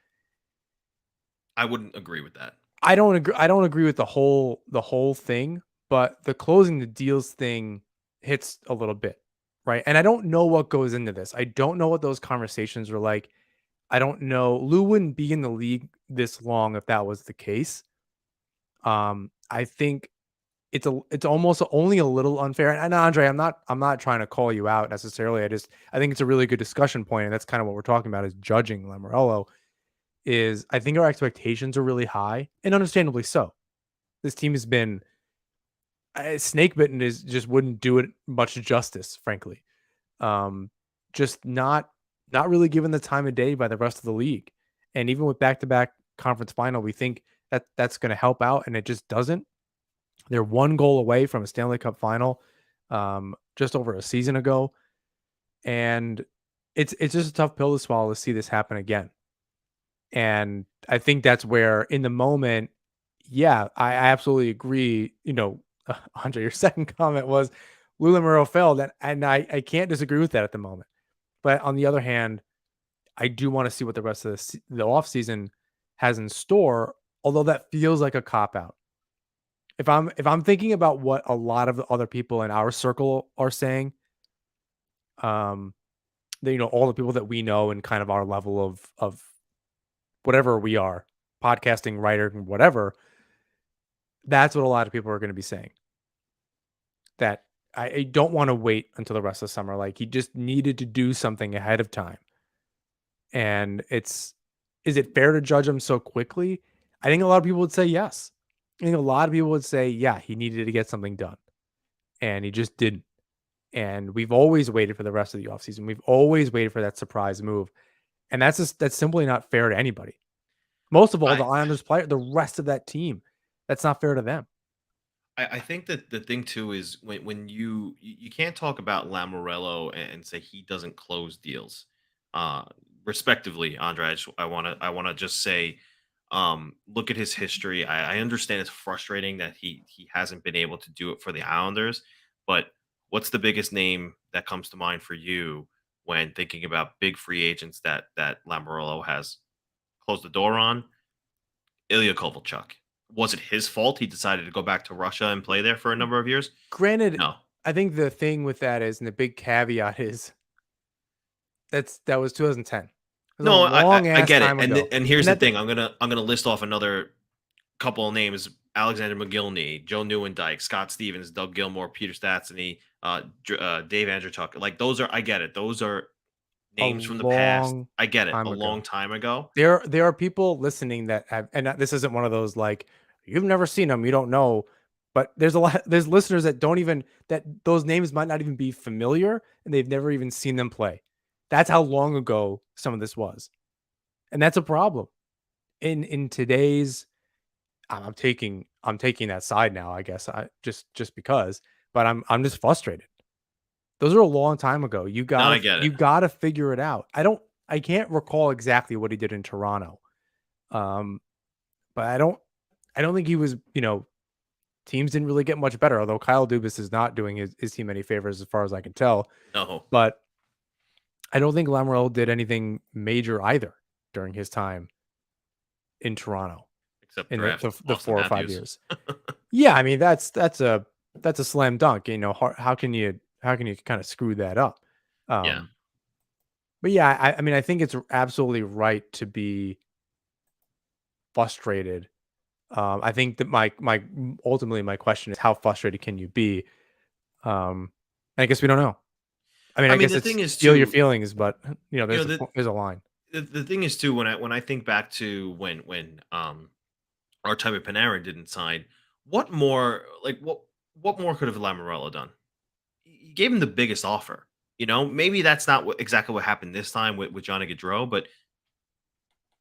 I wouldn't agree with that. I don't agree. I don't agree with the whole thing, but the closing the deals thing hits a little bit, right? And I don't know what goes into this. I don't know what those conversations were like. I don't know. Lou wouldn't be in the league this long if that was the case. I think it's almost only a little unfair. And Andre, I'm not trying to call you out necessarily. I think it's a really good discussion point, and that's kind of what we're talking about is judging Lamoriello. Is I think our expectations are really high, and understandably so. This team has been snake bitten is just wouldn't do it much justice, frankly. Um, just not really given the time of day by the rest of the league. And even with back to back conference final, we think that that's going to help out, and it just doesn't. They're one goal away from a Stanley Cup final, just over a season ago, and it's just a tough pill to swallow to see this happen again. And I think that's where, in the moment, yeah, I absolutely agree. Andre, your second comment was Lou Lamoriello failed, and I can't disagree with that at the moment. But on the other hand, I do want to see what the rest of the offseason has in store, although that feels like a cop out. If I'm thinking about what a lot of the other people in our circle are saying, um, all the people that we know and kind of our level of whatever we are, podcasting, writer, whatever, that's what a lot of people are going to be saying. That I don't want to wait until the rest of the summer. Like, he just needed to do something ahead of time. And is it fair to judge him so quickly? I think a lot of people would say yes. I think a lot of people would say, yeah, he needed to get something done. And he just didn't. And we've always waited for the rest of the offseason. We've always waited for that surprise move. And that's simply not fair to anybody. Most of all, I the Islanders player, the rest of that team. That's not fair to them. I think that the thing too is when you can't talk about Lamorello and say he doesn't close deals. Uh Respectively, Andre, I wanna just say, look at his history. I understand it's frustrating that he hasn't been able to do it for the Islanders, but what's the biggest name that comes to mind for you when thinking about big free agents that Lamorello has closed the door on? Ilya Kovalchuk. Was it his fault he decided to go back to Russia and play there for a number of years? Granted, No. I think the thing with that is, and the big caveat is, that was 2010. It was a No, I long I ass get it. time And ago. here's And the that thing. I'm gonna list off another couple of names: Alexander McGillney, Joe Newendike, Scott Stevens, Doug Gilmore, Peter Stastny, Dave Andrechuk. Like, those are, I get it. Those are a names from the past. long I get it, a time long ago. time ago. There are people listening that have, and this isn't one of those like you've never seen them, you don't know. But there's listeners that don't even that those names might not even be familiar, and they've never even seen them play. That's how long ago some of this was, and that's a problem. In today's, I'm taking that side now. I guess I just because, but I'm just frustrated. Those are a long time ago. No, I get it. You gotta figure it out. I can't recall exactly what he did in Toronto. Um, but I don't think he was, teams didn't really get much better, although Kyle Dubas is not doing his team any favors as far as I can tell. No, But I don't think Lamoriello did anything major either during his time in Toronto except in draft the Austin 4 or 5 Matthews. years. Yeah, I mean that's a slam dunk. How can you kind of screw that up? Yeah. Um, but yeah, I mean I think it's absolutely right to be frustrated. I think that my ultimately my question is how frustrated can you be? I guess we don't know. I mean, I I mean, guess the it's thing is feel your too, feelings, but you know, there's a line. the thing is too, when I think back to when Artemi Panarin didn't sign, what more like what more could have Lamorello done? He gave him the biggest offer. Maybe that's not exactly what happened this time with Johnny Gaudreau, but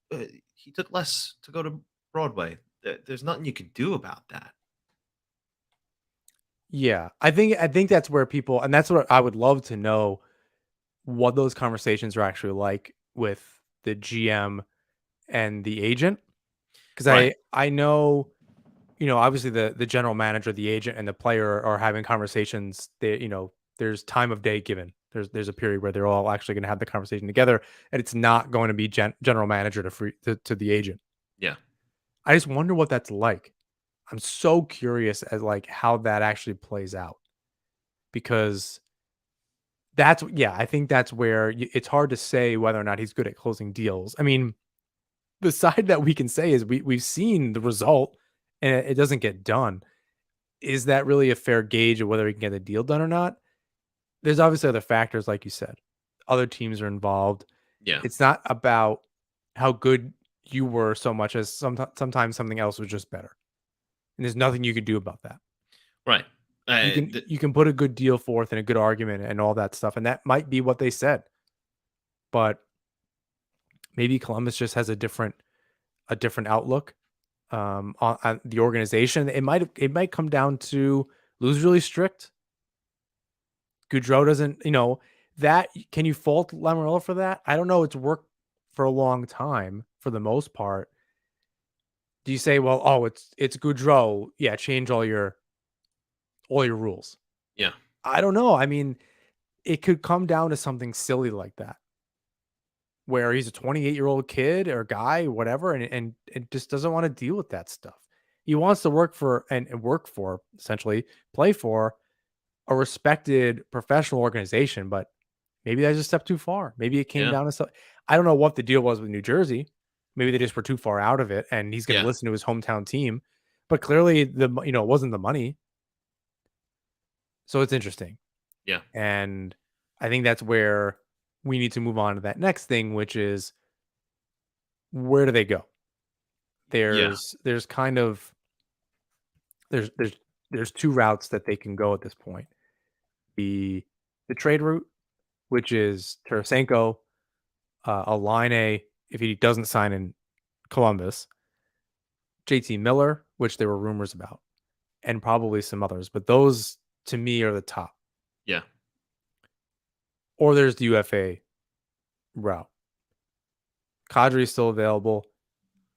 he took less to go to Broadway. There's nothing you can do about that. Yeah, I think that's where people, and that's what I would love to know what those conversations are actually like with the GM and the agent, because Right. I know, obviously the general manager, the agent, and the player are having conversations. There's time of day given. There's a period where they're all actually going to have the conversation together, and it's not going to be general manager to the agent. Yeah. I just wonder what that's like. I'm so curious as like how that actually plays out because I think that's where it's hard to say whether or not he's good at closing deals. I mean, the side that we can say is we've seen the result and it doesn't get done. Is that really a fair gauge of whether he can get a deal done or not? There's obviously other factors, like you said. Other teams are involved. Yeah. It's not about how good you were so much as sometimes something else was just better. And there's nothing you can do about that. Right. You can put a good deal forth and a good argument and all that stuff, and that might be what they said. But maybe Columbus just has a different outlook on the organization. It might come down to Lou's really strict. Gaudreau doesn't, that can you fault Lamoriello for that? I don't know. It's worked for a long time for the most part. Do you say, well, oh, it's Gaudreau, yeah, change all your rules? Yeah. I don't know. I mean, it could come down to something silly like that, where he's a 28-year-old kid or guy, whatever, and just doesn't want to deal with that stuff. He wants to work for and work for, essentially play for a respected professional organization, but maybe that's a step too far. Maybe it came Yeah. down to some. I don't know what the deal was with New Jersey. Maybe they just were too far out of it, and he's going to Yeah. listen to his hometown team. But clearly, it wasn't the money. So it's interesting. Yeah. And I think that's where we need to move on to that next thing, which is where do they go? Yeah. There's kind of there's there's two routes that they can go at this point. The trade route, which is Tarasenko, a line A if he doesn't sign in Columbus, JT Miller, which there were rumors about, and probably some others, but those to me are the top. Yeah. Or there's the UFA route. Kadri is still available.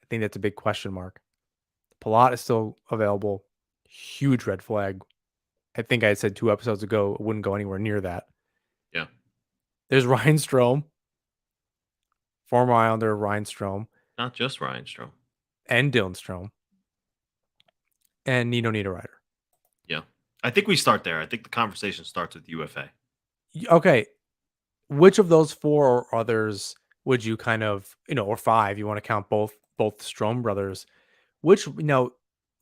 I think that's a big question mark. Palat is still available. Huge red flag. I think I said 2 episodes ago it wouldn't go anywhere near that. Yeah. There's Ryan Strome, former Islander Ryan Strome, Not just Ryan Strome. and Dylan Strome, and Nino Niederreiter. Yeah. I think we start there. I think the conversation starts with UFA. Okay, which of those 4 or others would you kind of, or 5, you want to count both Strome brothers? Which, $9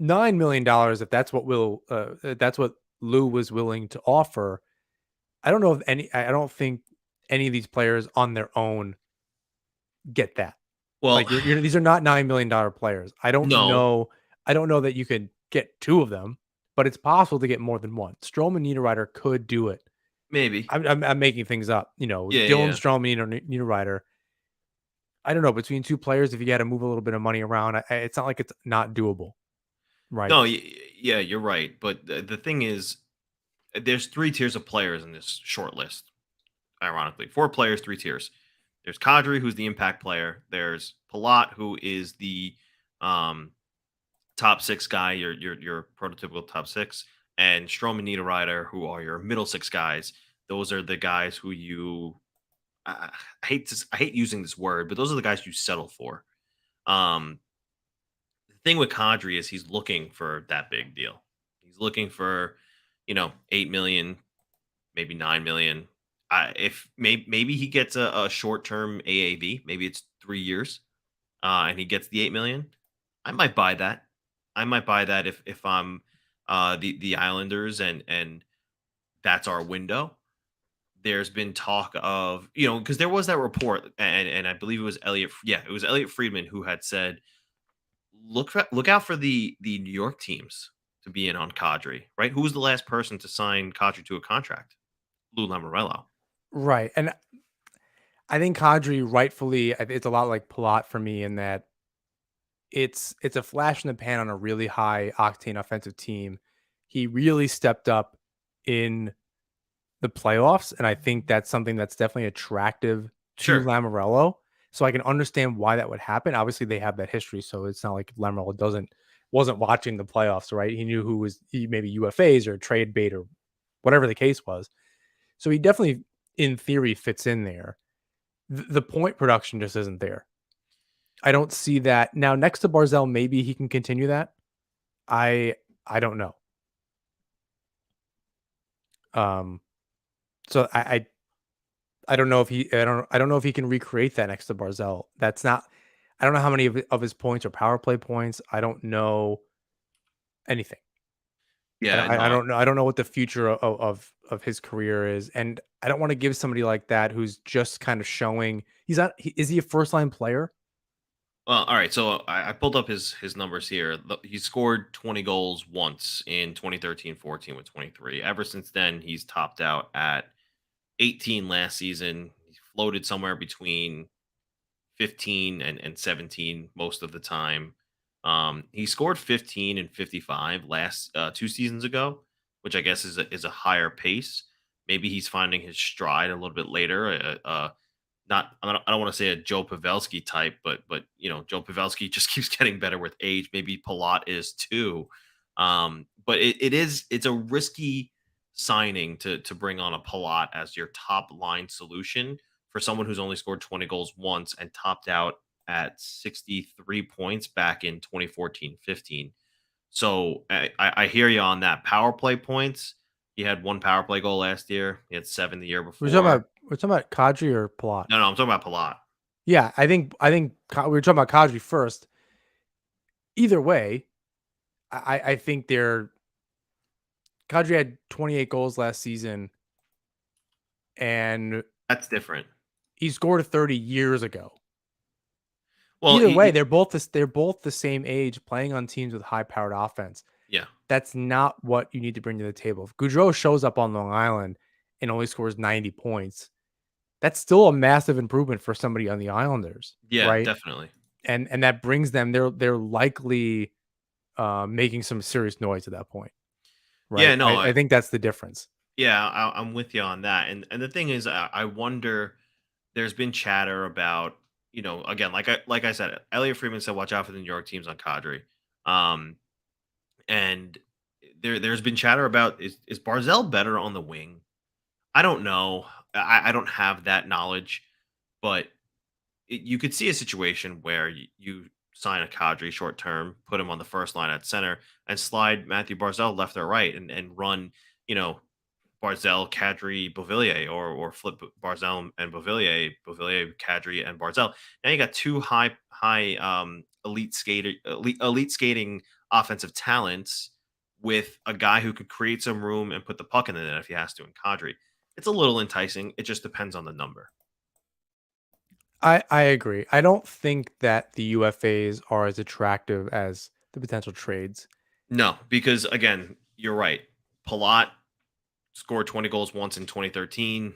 million, if that's what Lou was willing to offer. I don't know if I don't think any of these players on their own get that. Well, Like these are not $9 million players. I don't no, know. I don't know that you could get two of them, but it's possible to get more than one. Strome and Niederreiter could do it. maybe. I'm making things up. Yeah, Dylan yeah. Strome and Niederreiter. I don't know, between two players, if you got to move a little bit of money around, it's not like it's not doable, right? No, yeah, you're right. But the thing is, there's three tiers of players in this short list. Ironically, four players, three tiers. There's Kadri, who's the impact player. There's Palat, who is the um, top six guy, your prototypical top six, and Strowman, Niederreiter, who are your middle six guys. Those are the guys who I hate using this word, but those are the guys you settle for. Um, the thing with Kadri is he's looking for that big deal. He's looking for 8 million, maybe 9 million. If maybe he gets a short term AAV, maybe it's 3 years, and he gets the 8 million. I might buy that. I might buy that if I'm the Islanders and that's our window. There's been talk of because there was that report and I believe it was Elliot Friedman who had said look out for the New York teams to be in on Kadri, right? Who was the last person to sign Kadri to a contract? Lou Lamoriello. Right. And I think Kadri rightfully, it's a lot like Palat for me in that it's a flash in the pan on a really high octane offensive team. He really stepped up in the playoffs, and I think that's something that's definitely attractive to Sure. Lamoriello. So I can understand why that would happen. Obviously, they have that history, so it's not like Lamoriello wasn't watching the playoffs, right? He knew who was maybe UFAs or trade bait or whatever the case was. So he definitely, in theory, fits in there. The point production just isn't there. I don't see that now. Next to Barzell, maybe he can continue that. I I don't know. Um, so I don't know if I don't know if he can recreate that next to Barzell. That's not. I don't know how many of his points are power play points. I don't know anything. Yeah, no, I don't know. I don't know what the future of his career is, and I don't want to give somebody like that who's just kind of showing he's not. Is he a first line player? well, all right. So I pulled up his numbers here. He scored 20 goals once in 2013-14 with 23. Ever since then, he's topped out at 18 last season. He floated somewhere between 15 and 17 most of the time. He scored 15 and 55 last 2 seasons ago, which I guess is a higher pace. Maybe he's finding his stride a little bit later. Not I don't want to say a Joe Pavelski type, but Joe Pavelski just keeps getting better with age. Maybe Palat is too. But it's a risky signing to bring on a Palat as your top line solution for someone who's only scored 20 goals once and topped out at 63 points back in 2014-15. So I hear you on that. Power play points. He had one power play goal last year. He had seven the year before. We're talking about Kadri or Plot. No, I'm talking about Palat. Yeah, we were talking about Kadri first. Either way, I think Kadri had 28 goals last season, and That's different. he scored 30 years ago. Well, Either way, they're both the same age, playing on teams with high powered offense. yeah, That's not what you need to bring to the table. If Gaudreau shows up on Long Island and only scores 90 points, that's still a massive improvement for somebody on the Islanders, yeah, right? definitely. And that brings them they're likely making some serious noise at that point, Yeah, right? no, I think that's the difference. yeah, I'm with you on that. And the thing is, I wonder. There's been chatter about again, like I said, Elliot Freeman said, watch out for the New York teams on Kadri. Um, and there's been chatter about is Barzell better on the wing? I don't know. I don't have that knowledge, but you could see a situation where you sign a Kadri short term, put him on the first line at center, and slide Matthew Barzell left or right, and run you know Barzell, Kadri, Beauvillier, or flip Barzell and Beauvillier, Kadri, and Barzell. Now you got two high elite skating offensive talents with a guy who could create some room and put the puck in the net if he has to in Kadri. it's a little enticing. It just depends on the number. I agree. I don't think that the UFAs are as attractive as the potential trades. No, because again, you're right. Palat scored 20 goals once in 2013.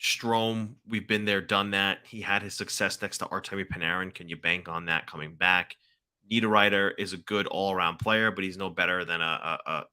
Strome, we've been there, done that. He had his success next to Artemi Panarin. Can you bank on that coming back? Niederreiter is a good all-around player, but he's no better than I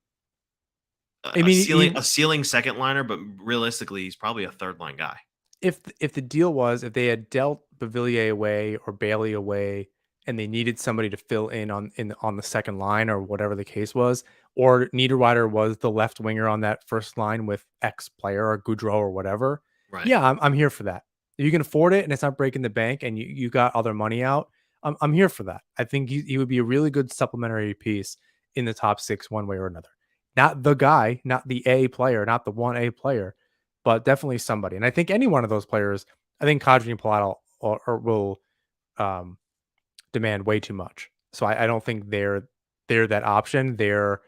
mean, a ceiling second liner. But realistically, he's probably a third line guy. if the deal was if they had dealt Bavillier away or Bailey away and they needed somebody to fill in on the second line or whatever the case was, or Niederreiter was the left winger on that first line with X player or Gaudreau or whatever, Right. yeah, I'm here for that. If you can afford it and it's not breaking the bank and you got other money out, I'm here for that. I think he would be a really good supplementary piece in the top six one way or another. Not the guy, not the A player, not the 1A player, but definitely somebody. And I think any one of those players, I think Kadri and Palat will um, demand way too much. So I don't think they're that option. They're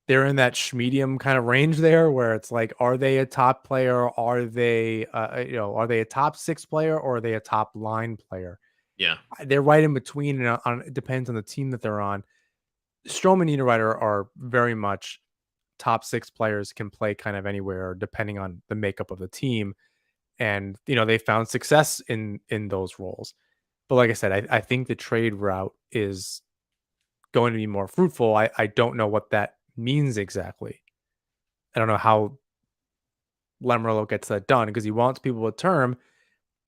in that medium kind of range there where it's like, are they a top player? Are they are they a top six player or are they a top line player? Yeah. They're right in between, and it depends on the team that they're on. Strome and Niederreiter are very much top six players, can play kind of anywhere depending on the makeup of the team. And they found success in those roles. But like I said, I think the trade route is going to be more fruitful. I don't know what that means exactly. I don't know how Lamoriello gets that done because he wants people with term.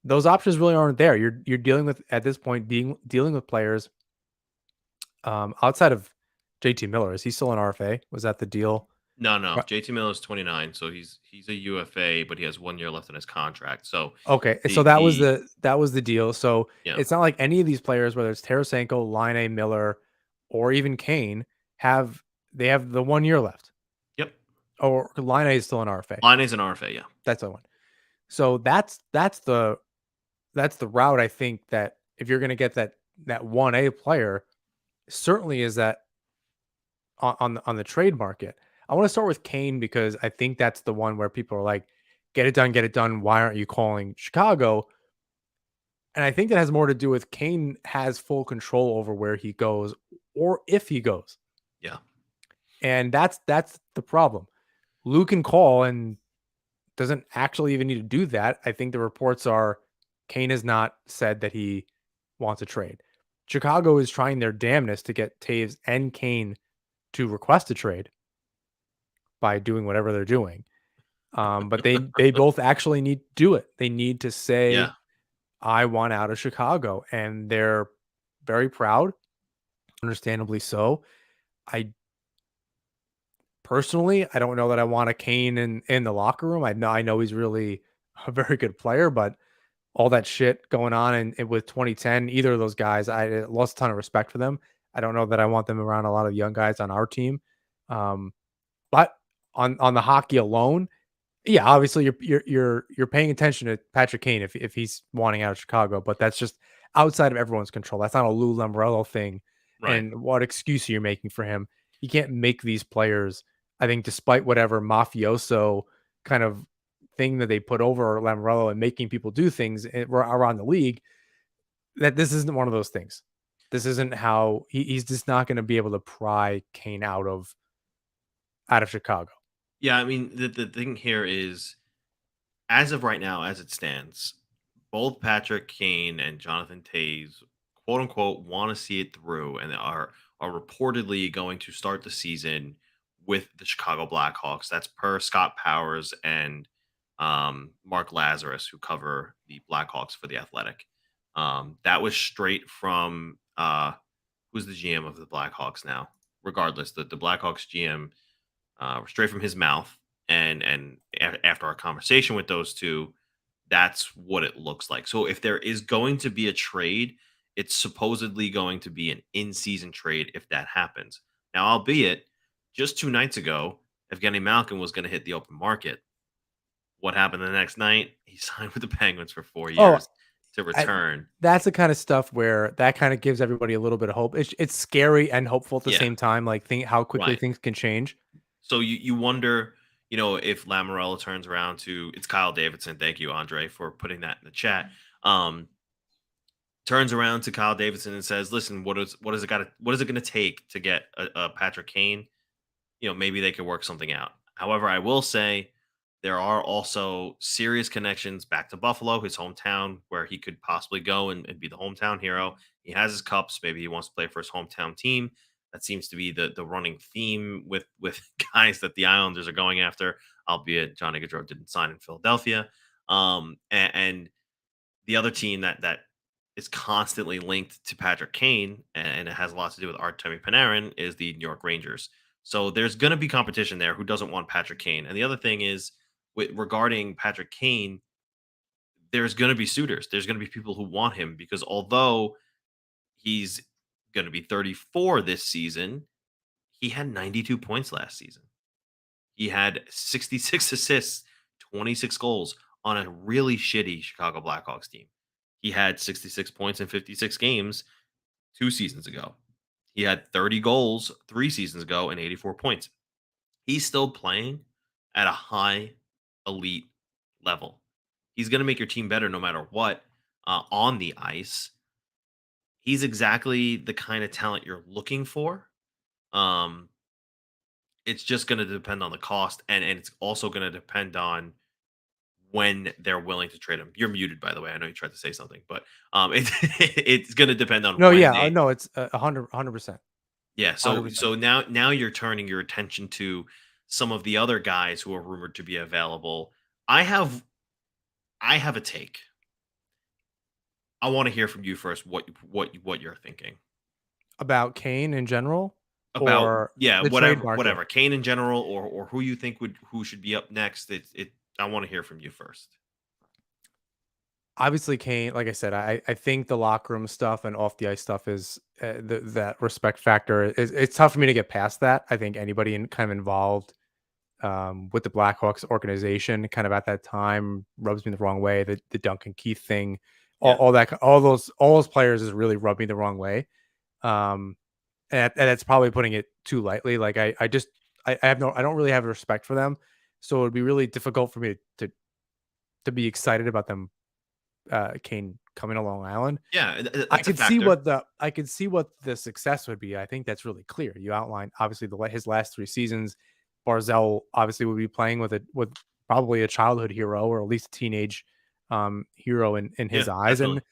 Those options really aren't there. You're dealing with at this point dealing with players outside of JT Miller. Is he still an RFA? Was that the deal? No. JT Miller is 29, so he's a UFA, but he has 1 year left on his contract. So Okay, so the that was the deal. So yeah. it's not like any of these players, whether it's Tarasenko, Line Miller, or even Kane, have the 1 year left. Yep. Or Line is still an RFA. Line is an RFA, yeah. That's the one. So that's the route I think that if you're going to get that 1A player, certainly is that on the trade market. I want to start with Kane because I think that's the one where people are like, get it done, get it done. Why aren't you calling Chicago? And I think that has more to do with Kane has full control over where he goes or if he goes. Yeah. And that's the problem. Lou can call and doesn't actually even need to do that. I think the reports are Kane has not said that he wants a trade. Chicago is trying their damnedest to get Taves and Kane to request a trade by doing whatever they're doing. But they both actually need to do it. They need to say, Yeah. I want out of Chicago. And they're very proud, understandably so. I personally, I don't know that I want a Kane in the locker room. I know he's really a very good player, but all that shit going on and with 2010, either of those guys, I lost a ton of respect for them. I don't know that I want them around a lot of young guys on our team. But on the hockey alone, yeah, obviously you're paying attention to Patrick Kane if he's wanting out of Chicago, but that's just outside of everyone's control. That's not a Lou Lamoriello thing. Right. And what excuse you're making for him? You can't make these players. I think despite whatever mafioso kind of thing that they put over Lamoriello and making people do things around the league, that this isn't one of those things. This isn't how he's just not going to be able to pry Kane out of Chicago. Yeah, I mean, the thing here is, as of right now, as it stands, both Patrick Kane and Jonathan Toews, quote unquote, want to see it through and are reportedly going to start the season with the Chicago Blackhawks. That's per Scott Powers and Mark Lazarus, who cover the Blackhawks for the Athletic. That was straight from who's the GM of the Blackhawks now? Regardless, the Blackhawks GM, straight from his mouth. And after our conversation with those two, that's what it looks like. So if there is going to be a trade, it's supposedly going to be an in-season trade if that happens. Now, albeit just 2 nights ago, Evgeny Malkin was going to hit the open market. What happened the next night? He signed with the Penguins for 4 years to return. That's the kind of stuff where that kind of gives everybody a little bit of hope. It's scary and hopeful at the same time. Like think how quickly things can change. So you wonder, if Lamoriello turns around to, it's Kyle Davidson. Thank you, Andre, for putting that in the chat. Turns around to Kyle Davidson and says, "Listen, what is it going to take to get a Patrick Kane? Maybe they could work something out." However, I will say there are also serious connections back to Buffalo, his hometown, where he could possibly go and be the hometown hero. He has his cups. Maybe he wants to play for his hometown team. That seems to be the running theme with guys that the Islanders are going after, albeit Johnny Gaudreau didn't sign in Philadelphia. And the other team that is constantly linked to Patrick Kane, and it has a lot to do with Artemi Panarin, is the New York Rangers. So there's going to be competition there. Who doesn't want Patrick Kane? And the other thing is, regarding Patrick Kane, there's going to be suitors. There's going to be people who want him, because although he's going to be 34 this season, he had 92 points last season. He had 66 assists, 26 goals on a really shitty Chicago Blackhawks team. He had 66 points in 56 games 2 seasons ago. He had 30 goals 3 seasons ago and 84 points. He's still playing at a high elite level. He's going to make your team better no matter what on the ice. He's exactly the kind of talent you're looking for. It's just going to depend on the cost, and it's also going to depend on when they're willing to trade him. You're muted, by the way. I know you tried to say something, but it's going to depend on No, when yeah, they. no, it's 100%. Yeah, so 100%. so now you're turning your attention to some of the other guys who are rumored to be available. I have a take. I want to hear from you first. What you're thinking About Kane in general, about, or yeah, the trade whatever market? Kane in general, or who you think who should be up next. I want to hear from you first. Obviously, Kane, like I said, I think the locker room stuff and off the ice stuff is that respect factor. It's tough for me to get past that. I think anybody kind of involved with the Blackhawks organization kind of at that time rubs me the wrong way. The Duncan Keith thing, Yeah. all those players is really rubbed me the wrong way. And that's probably putting it too lightly. Like I don't really have respect for them. So it'd be really difficult for me to be excited about them, Kane coming to Long Island. Yeah, I that's a could see factor. what the success would be. I think that's really clear. You outlined obviously his last 3 seasons. Barzell obviously would be playing with probably a childhood hero, or at least a teenage hero in Yeah, his eyes, definitely.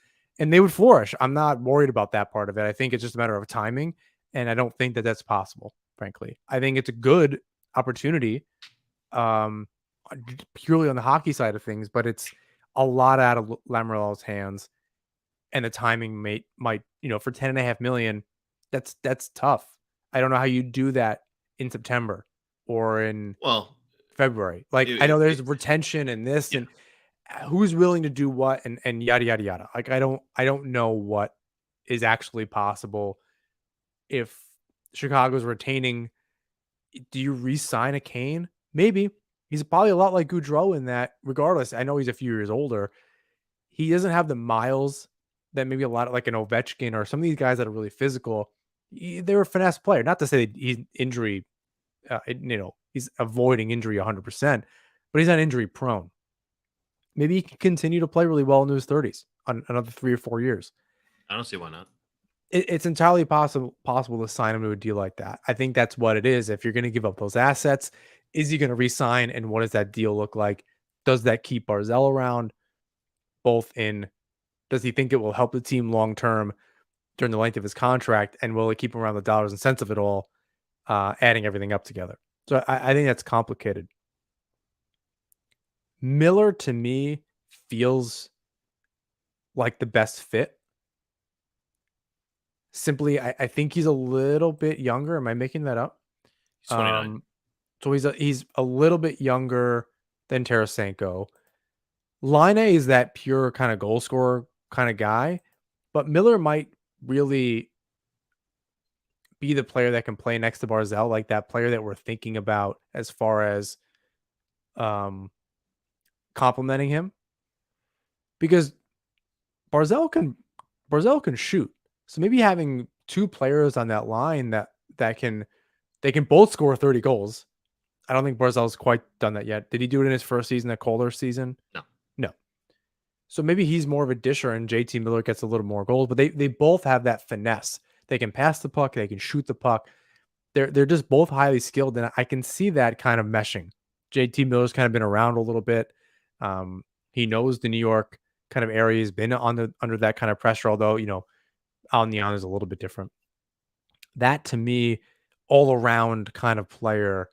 and they would flourish. I'm not worried about that part of it. I think it's just a matter of timing, and I don't think that that's possible. Frankly, I think it's a good opportunity, um, purely on the hockey side of things, but it's a lot out of Lamoriello's hands, and the timing might for 10.5 million, that's tough. I don't know how you do that in September or in Well, February. Like, I know there's retention and this, yeah. and who's willing to do what, and yada yada yada. Like, I don't know what is actually possible if Chicago's retaining. Do you re-sign a Kane? Maybe. He's probably a lot like Gaudreau in that. Regardless, I know he's a few years older. He doesn't have the miles that maybe a lot of, like, an Ovechkin or some of these guys that are really physical. They're a finesse player. Not to say that he's injury, he's avoiding injury 100%, but he's not injury prone. Maybe he can continue to play really well into his 30s on another 3 or 4 years. I don't see why not. It's entirely possible to sign him to a deal like that. I think that's what it is. If you're going to give up those assets, is he going to re-sign, and what does that deal look like? Does that keep Barzell around? Both in, does he think it will help the team long term during the length of his contract, and will it keep him around the dollars and cents of it all, adding everything up together? So I think that's complicated. Miller to me feels like the best fit. Simply, I think he's a little bit younger. Am I making that up? He's 29. So he's a little bit younger than Tarasenko. Line A is that pure kind of goal scorer kind of guy, but Miller might really be the player that can play next to Barzell, like that player that we're thinking about as far as um complimenting him, because Barzell can Barzell can shoot. So maybe having 2 players on that line that can they can both score 30 goals. I don't think Barzal's quite done that yet. Did he do it in his first season, that Calder season? No. No. So maybe he's more of a disher and JT Miller gets a little more goals, but they both have that finesse. They can pass the puck, they can shoot the puck. They're just both highly skilled, and I can see that kind of meshing. JT Miller's kind of been around a little bit. He knows the New York kind of area. He's been under that kind of pressure, although, out in the island is a little bit different. That to me, all around kind of player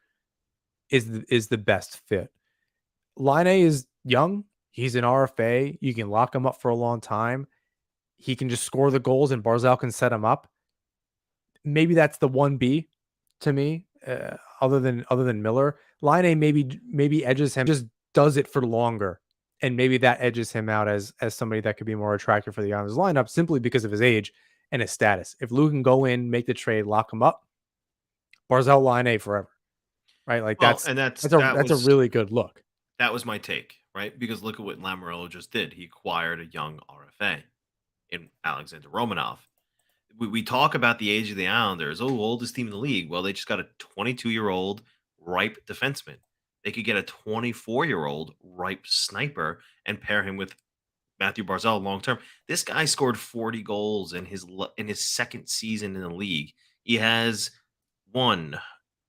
is the best fit. Line A is young. He's an RFA. You can lock him up for a long time. He can just score the goals and Barzal can set him up. Maybe that's the 1B to me, other than Miller. Line A maybe edges him, just does it for longer. And maybe that edges him out as somebody that could be more attractive for the Islanders lineup simply because of his age and his status. If Lou can go in, make the trade, lock him up, Barzal line A forever. Right? Like Well, and that's a really good look. That was my take, right? Because look at what Lamoriello just did. He acquired a young RFA in Alexander Romanov. We talk about the age of the Islanders. Oh, oldest team in the league. Well, they just got a 22-year-old ripe defenseman. They could get a 24-year-old ripe sniper and pair him with Matthew Barzal long term. This guy scored 40 goals in his second season in the league. He has one,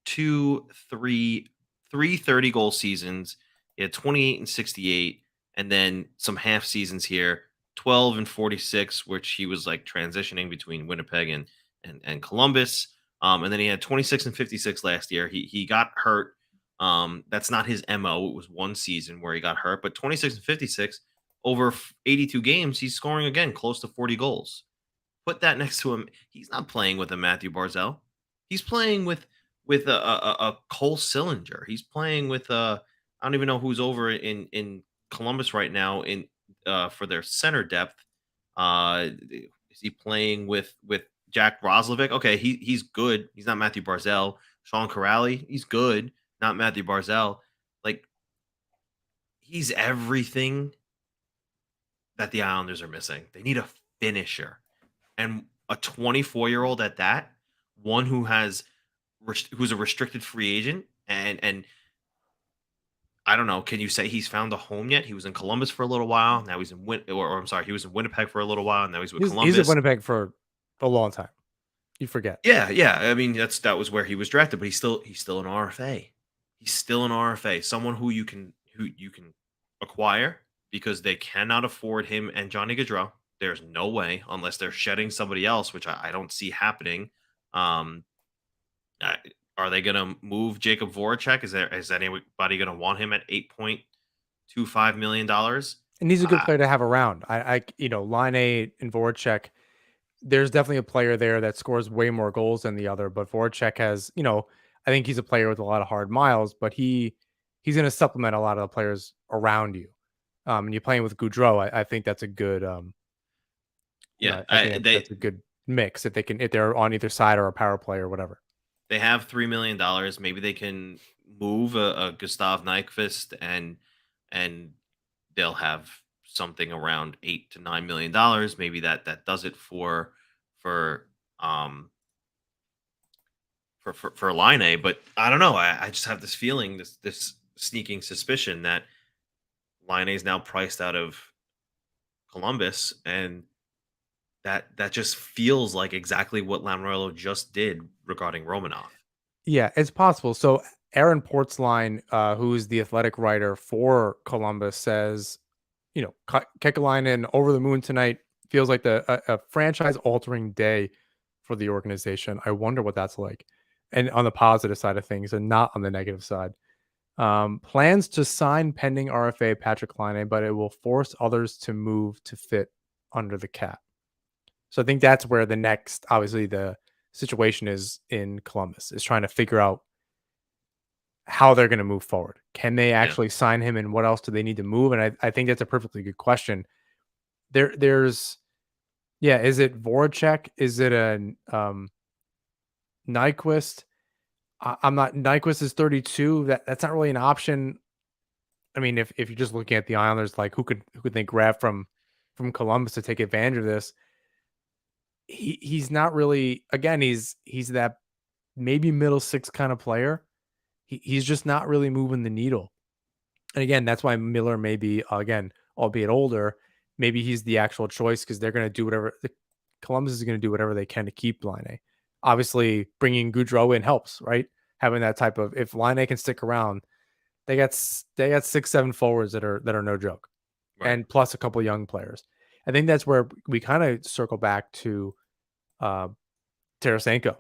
two, three 30-goal seasons. He had 28 and 68, and then some half seasons here, 12 and 46, which he was like transitioning between Winnipeg and Columbus. And then he had 26 and 56 last year. He got hurt. That's not his MO. It was one season where he got hurt, but 26 and 56 over 82 games, he's scoring again close to 40 goals. Put that next to him. He's not playing with a Matthew Barzal. He's playing with a Cole Sillinger. He's playing with I don't even know who's over in Columbus right now in for their center depth. Is he playing with Jack Roslovic? Okay, he's good. He's not Matthew Barzal. Sean Corrali, he's good. Not Matthew Barzal. Like, he's everything that the Islanders are missing. They need a finisher, and a 24-year-old at that, one who's a restricted free agent, and I don't know. Can you say he's found a home yet? He was in Columbus for a little while. Now he's in I'm sorry, he was in Winnipeg for a little while. Now he's with Columbus. He's in Winnipeg for a long time. You forget. Yeah. I mean, that was where he was drafted, but he's still an RFA. He's still an RFA. Someone who you can acquire because they cannot afford him and Johnny Gaudreau. There's no way unless they're shedding somebody else, which I don't see happening. Are they going to move Jacob Voracek? Is anybody going to want him at $8.25 million? And he's a good player to have around. Line A and Voracek, there's definitely a player there that scores way more goals than the other. But Voracek has, I think he's a player with a lot of hard miles, but he's going to supplement a lot of the players around you. And you're playing with Gaudreau. I think that's a good, that's a good mix if they're on either side or a power play or whatever. They have $3 million. Maybe they can move a Gustav Nyquist and they'll have something around $8 to $9 million. Maybe that does it for Line A. But I don't know. I just have this feeling, this sneaking suspicion that Line A is now priced out of Columbus, and that just feels like exactly what Lamoriello just did regarding Romanov. Yeah, it's possible. So Aaron Portzline, who's the athletic writer for Columbus, says, Kekalainen over the moon tonight. Feels like a franchise-altering day for the organization. I wonder what that's like. And on the positive side of things and not on the negative side. Plans to sign pending RFA Patrick Laine, but it will force others to move to fit under the cap. So I think that's where the next, obviously, the situation is in Columbus, is trying to figure out how they're going to move forward. Can they actually sign him, and what else do they need to move? And I think that's a perfectly good question. Is it Voracek? Is it a Nyquist? Nyquist is 32. That's not really an option. I mean, if you're just looking at the Islanders, like who could they grab from Columbus to take advantage of this? He's not really, again, he's that maybe middle six kind of player. He's just not really moving the needle. And again, that's why Miller may be, again, albeit older, maybe he's the actual choice because they're going to do whatever. Columbus is going to do whatever they can to keep Line. Obviously, bringing Gaudreau in helps, right? Having that type of, if Line can stick around, they got 6-7 forwards that are no joke, Right. and plus a couple young players. I think that's where we kind of circle back to Tarasenko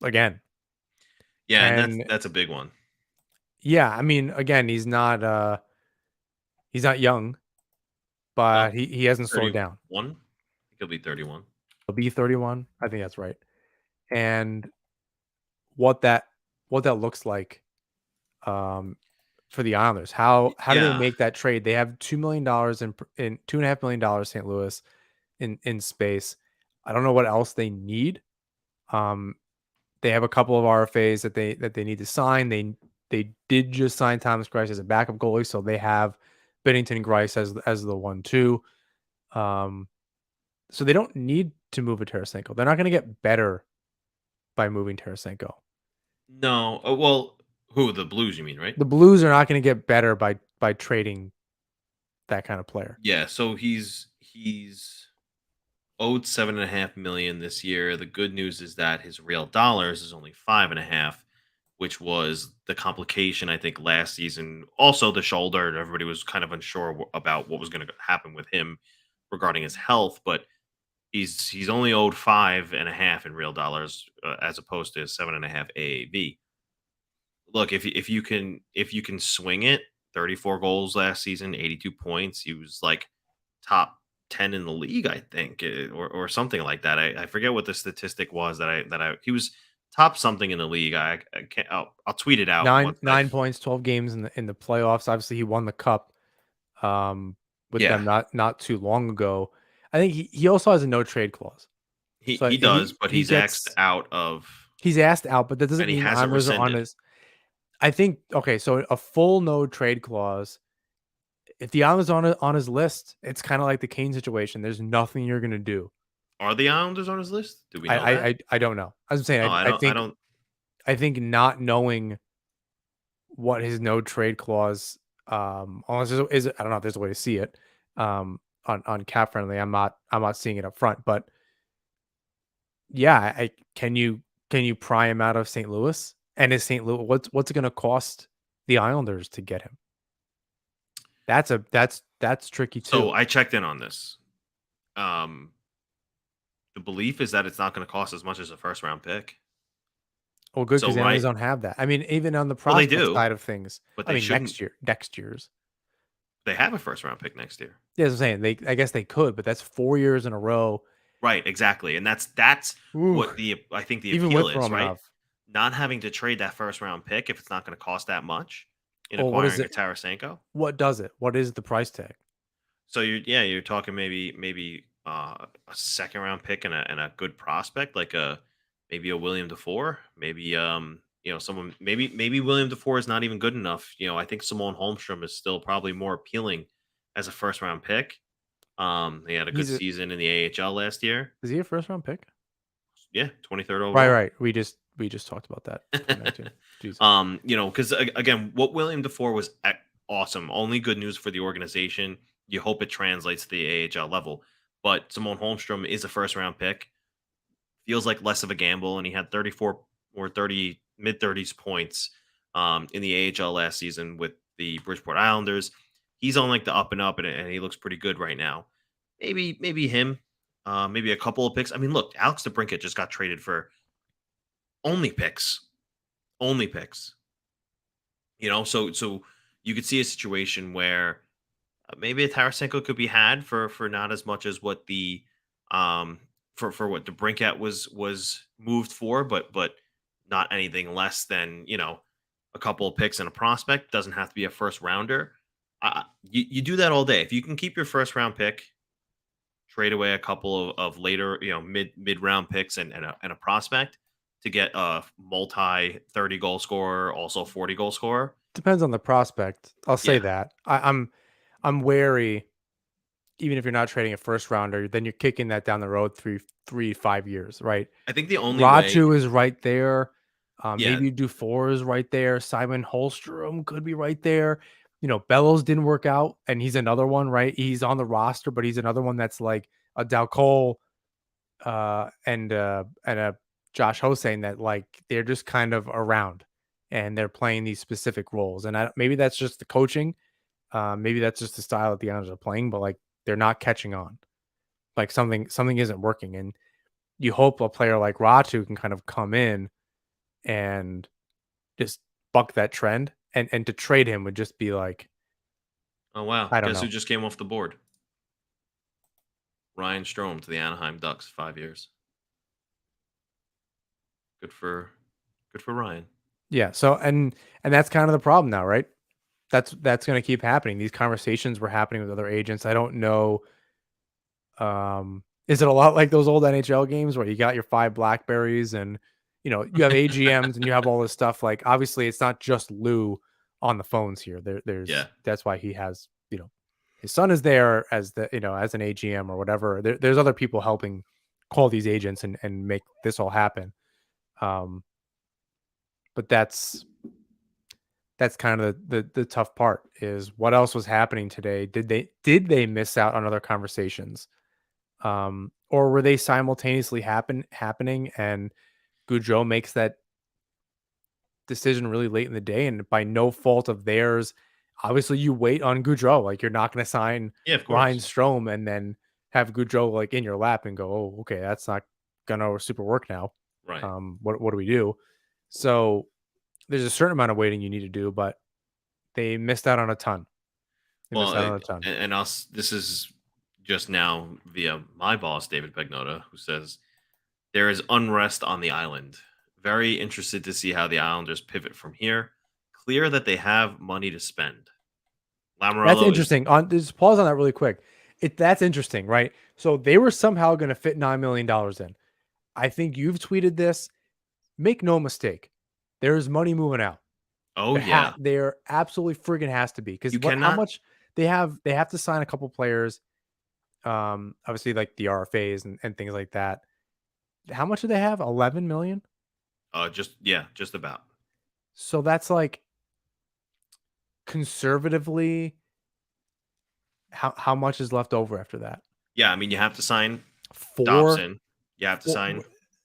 again. Yeah, and And that's a big one. yeah, I mean, again, he's not young, No, but he hasn't slowed down. 31. He'll be 31. He'll be 31. I think that's right. And what that looks like for the Islanders. How do they Yeah. make that trade? They have $2 million in $2.5 million St. Louis in space. I don't know what else they need. They have a couple of RFAs that they need to sign. They did just sign Thomas Greiss as a backup goalie, so they have Binnington Greiss as the 1-2. So they don't need to move a Tarasenko. They're not going to get better by moving Tarasenko. No. Well, who, the Blues? You mean, right? The Blues are not going to get better by trading that kind of player. Yeah. So he's owed $7.5 million this year. The good news is that his real dollars is only 5.5, which was the complication I think last season. Also, the shoulder. Everybody was kind of unsure about what was going to happen with him regarding his health, but he's only owed 5.5 in real dollars, as opposed to 7.5 AAV. Look, if you can swing it, 34 goals last season, 82 points. He was like top 10 in the league, I think, or something like that. I forget what the statistic was he was top something in the league. I can't. I'll tweet it out. Nine points, 12 games in the playoffs. Obviously, he won the cup with them not too long ago. I think he also has a no trade clause. He does, but he's asked out of. He's asked out, but that doesn't And he mean hasn't Islanders are on rescinded. his. I think okay, so a full no trade clause. If the Islanders on his list, it's kind of like the Kane situation. There's nothing you're gonna do. Are the Islanders on his list? Do we know that? I don't know. As I'm saying, No, I don't. I think not knowing what his no trade clause, unless is I don't know if there's a way to see it, on Cap Friendly. I'm not seeing it up front, but yeah, can you pry him out of St. Louis? And is St. Louis what's it going to cost the Islanders to get him? That's tricky too. So I checked in on this. The belief is that it's not going to cost as much as a first round pick. Well, good, because the Islanders don't have that. I mean, even on the prospect side of things, but I mean, next year's. They have a first round pick next year. Yeah, as I'm saying, I guess they could, but that's 4 years in a row. Right, exactly. And that's what I think the appeal is, Romanov, right? Not having to trade that first round pick if it's not going to cost that much in acquiring a Tarasenko. What does it? What is the price tag? So you're talking maybe a second round pick and a good prospect, like maybe a William Dufour, maybe someone, maybe William Dufour is not even good enough. I think Simone Holmstrom is still probably more appealing as a first round pick. He had a good season in the AHL last year. Is he a first round pick? Yeah, 23rd overall. Right. We just talked about that. Because again, what William Dufour was awesome. Only good news for the organization. You hope it translates to the AHL level. But Simone Holmstrom is a first round pick. Feels like less of a gamble, and he had 34 or 30 mid-30s points in the AHL last season with the Bridgeport Islanders. He's on like the up and up, and he looks pretty good right now. Maybe him, maybe a couple of picks. I mean, look, Alex DeBrincat just got traded for only picks. So you could see a situation where maybe a Tarasenko could be had for not as much as what the for what DeBrincat was moved for, but not anything less than a couple of picks and a prospect. Doesn't have to be a first rounder. You do that all day. If you can keep your first round pick, trade away a couple of later mid round picks and a prospect to get a multi 30 goal scorer, also 40 goal scorer. Depends on the prospect. I'll say that. I'm wary. Even if you're not trading a first rounder, then you're kicking that down the road 3-5 years, right? I think the only Ratu is right there. Yeah, Maybe Dufour is right there. Simon Holstrom could be right there. Bellows didn't work out, and he's another one, right? He's on the roster, but he's another one that's like a Dalcol and a Josh Hossein that like they're just kind of around and they're playing these specific roles. And maybe that's just the coaching. Maybe that's just the style that the Islanders are playing, but like they're not catching on. Like something isn't working, and you hope a player like Ratu can kind of come in and just buck that trend. And to trade him would just be like, oh wow, I don't guess who know. just came off the board? Ryan Strome to the Anaheim Ducks, 5 years. Good for Ryan. Yeah. So and that's kind of the problem now, right? That's going to keep happening. These conversations were happening with other agents. I don't know. Is it a lot like those old NHL games where you got your 5 blackberries and you have AGMs and you have all this stuff? Like obviously it's not just Lou on the phones here. Yeah. That's why he has, his son is there as as an AGM or whatever. There's other people helping call these agents and make this all happen. But that's kind of the tough part is what else was happening today. Did they miss out on other conversations, or were they simultaneously happening and Gaudreau makes that decision really late in the day and by no fault of theirs? Obviously you wait on Gaudreau, like you're not going to sign Yeah, of Ryan course. Strome and then have Gaudreau like in your lap and go, oh, okay, that's not gonna super work now. Right. What do we do? So there's a certain amount of waiting you need to do, but they missed out on a ton. They Well, missed out on a ton. and us. This is just now via my boss, David Pagnotta, who says there is unrest on the island. Very interested to see how the Islanders pivot from here. Clear that they have money to spend. That's Lamoriello is interesting. On just pause on that really quick. That's interesting, right? So they were somehow going to fit $9 million in. I think you've tweeted this. Make no mistake, there's money moving out. oh yeah. There absolutely friggin' has to be because You how cannot much they have to sign a couple players. Obviously like the RFAs and things like that. How much do they have? 11 million. just about. So that's like conservatively, how much is left over after that? Yeah, I mean you have to sign Four, Dobson, you have to four sign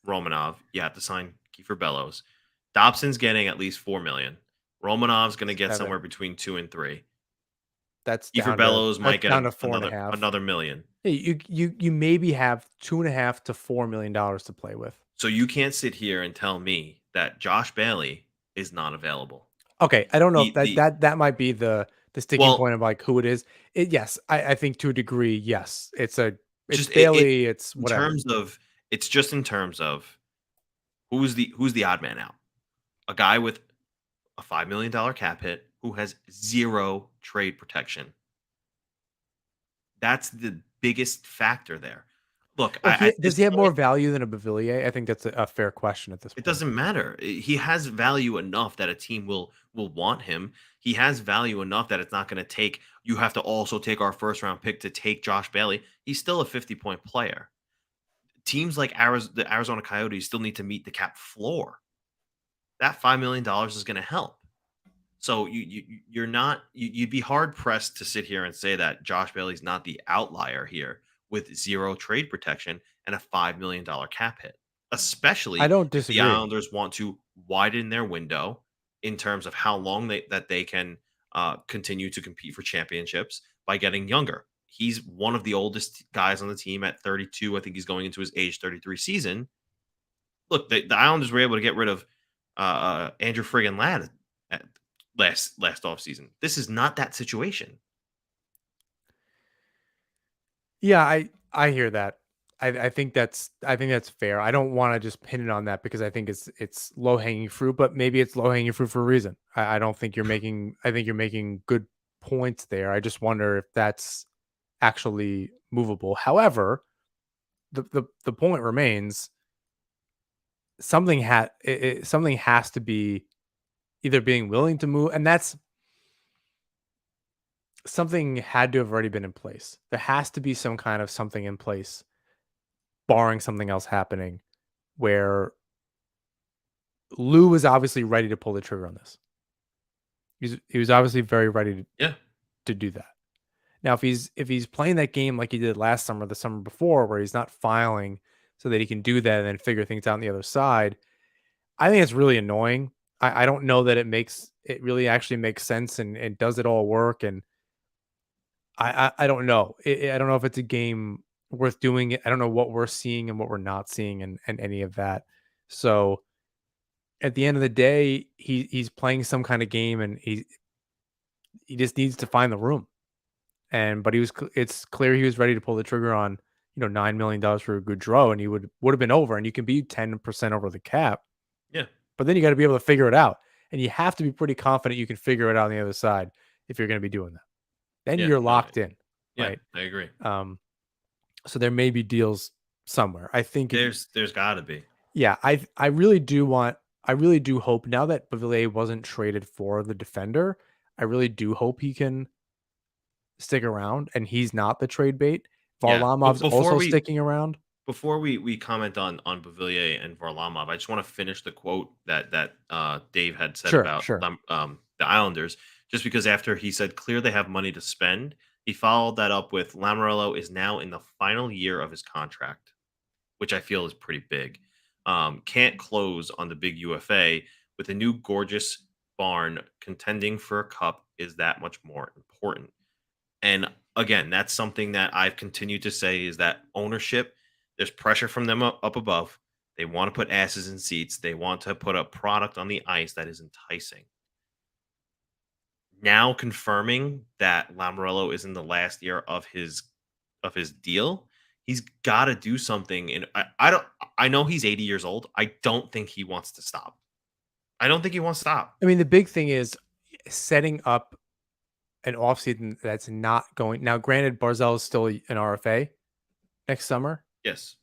Romanov, you have to sign Kiefer Bellows. Dobson's getting at least 4 million. Romanov's going to get somewhere 7. between 2 and 3. That's Kiefer down to Bellows that's might get down to four and a half. another million. Hey, you maybe have $2.5 to $4 million to play with. So you can't sit here and tell me that Josh Bailey is not available. Okay, I don't know if The that might be the sticking well, point of like who it is. Yes, I think to a degree, yes. It's just it Bailey, it's in whatever. terms of it's just in terms of who's the odd man out? A guy with a $5 million cap hit who has zero trade protection. That's the biggest factor there. Look, Well, I at does this he have more point, value than a Bavilier? I think that's a fair question at this it point. doesn't matter. He has value enough that a team will want him. He has value enough that it's not going to take. You have to also take our first round pick to take Josh Bailey. He's still a 50-point player. Teams like the Arizona Coyotes still need to meet the cap floor. That $5 million is going to help. So you're not you'd be hard pressed to sit here and say that Josh Bailey's not the outlier here with zero trade protection and a $5 million cap hit, I especially don't if the disagree. Islanders want to widen their window in terms of how long they can continue to compete for championships by getting younger. He's one of the oldest guys on the team at 32. I think he's going into his age 33 season. Look, the Islanders were able to get rid of Andrew friggin' Ladd at last offseason. This is not that situation. Yeah, I hear that. I think that's fair. I don't want to just pin it on that because I think it's low hanging fruit, but maybe it's low hanging fruit for a reason. I don't think you're making. I think you're making good points there. I just wonder if that's actually movable. However, the point remains something has to be either being willing to move, and that's something had to have already been in place. There has to be some kind of something in place, barring something else happening, where Lou was obviously ready to pull the trigger on this. He was obviously very ready to do that. Now, if he's playing that game like he did last summer, the summer before, where he's not filing so that he can do that and then figure things out on the other side, I think it's really annoying. I don't know that it really actually makes sense and does it all work. And I don't know. I don't know if it's a game worth doing it. I don't know what we're seeing and what we're not seeing and any of that. So at the end of the day, he's playing some kind of game and he just needs to find the room. But it's clear he was ready to pull the trigger on, $9 million for Gaudreau, and he would have been over, and you can be 10% over the cap. Yeah. But then you got to be able to figure it out. And you have to be pretty confident you can figure it out on the other side if you're going to be doing that. Then Yeah. you're locked in. Yeah, Right. I agree. So there may be deals somewhere. I think there's got to be. Yeah, I really do hope now that Beauvillier wasn't traded for the defender, I really do hope he can stick around and he's not the trade bait. Yeah. Varlamov's also sticking around. Before we comment on Beauvillier and Varlamov, I just want to finish the quote that Dave had said about the Islanders. Just because after he said clear they have money to spend, he followed that up with Lamoriello is now in the final year of his contract, which I feel is pretty big. Can't close on the big UFA with a new gorgeous barn contending for a cup is that much more important. And again, that's something that I've continued to say is that ownership, there's pressure from them up above. They want to put asses in seats. They want to put a product on the ice that is enticing. Now confirming that Lamoriello is in the last year of his deal, he's got to do something. And I know he's 80 years old. I don't think he wants to stop. I don't think he wants to stop. I mean, the big thing is setting up an offseason that's not going. Now, granted, Barzal is still an RFA next summer. Yes.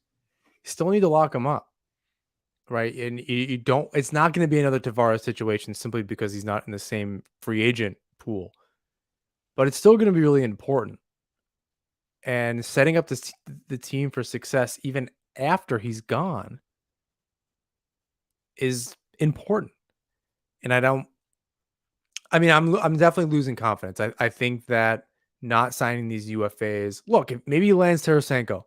You still need to lock him up. Right. And you don't, it's not going to be another Tavares situation simply because he's not in the same free agent pool, but it's still going to be really important. And setting up the team for success, even after he's gone, is important. And I'm definitely losing confidence. I think that not signing these UFAs, look, if maybe he lands Tarasenko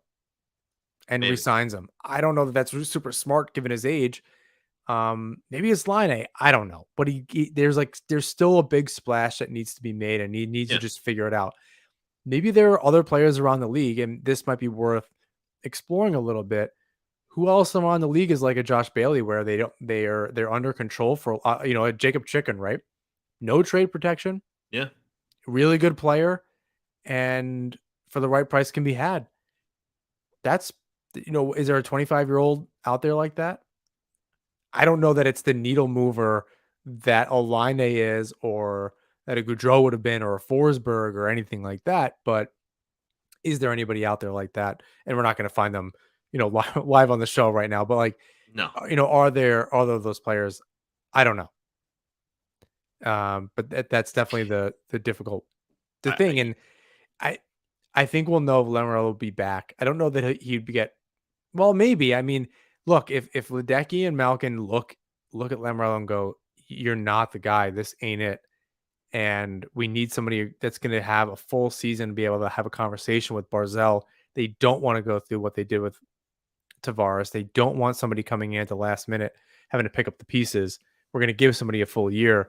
and resigns him. I don't know that that's super smart given his age. Maybe it's Line. I don't know, but there's still a big splash that needs to be made, and he needs to just figure it out. Maybe there are other players around the league, and this might be worth exploring a little bit. Who else around the league is like a Josh Bailey, where they're under control for a Jacob Chicken, right? No trade protection. Yeah, really good player, and for the right price can be had. That's is there a 25-year-old out there like that? I don't know that it's the needle mover that a Line is, or that a Gaudreau would have been, or a Forsberg, or anything like that. But is there anybody out there like that? And we're not going to find them, live on the show right now. But no, are there those players? I don't know. But that's definitely the difficult thing. And I think we'll know if Lamoriello will be back. I don't know that he'd get. Well, maybe. I mean, look, if Ledecky and Malkin look at Lamoriello and go, "You're not the guy. This ain't it," and we need somebody that's going to have a full season to be able to have a conversation with Barzal. They don't want to go through what they did with Tavares. They don't want somebody coming in at the last minute having to pick up the pieces. We're going to give somebody a full year.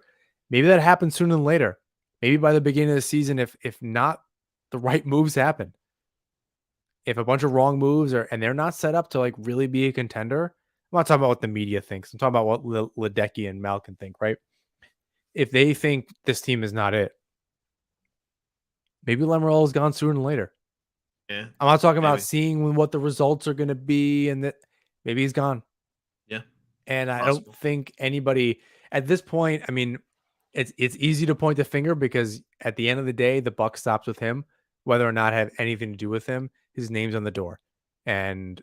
Maybe that happens sooner than later. Maybe by the beginning of the season, if not, the right moves happen. If a bunch of wrong moves and they're not set up to really be a contender, I'm not talking about what the media thinks. I'm talking about what Ledecky and Malkin think, right? If they think this team is not it, maybe Lamoriello is gone sooner than later. Yeah, I'm not talking about seeing what the results are going to be and that maybe he's gone. Yeah. And I don't think anybody at this point, I mean, it's easy to point the finger because at the end of the day, the buck stops with him, whether or not have anything to do with him. His name's on the door, and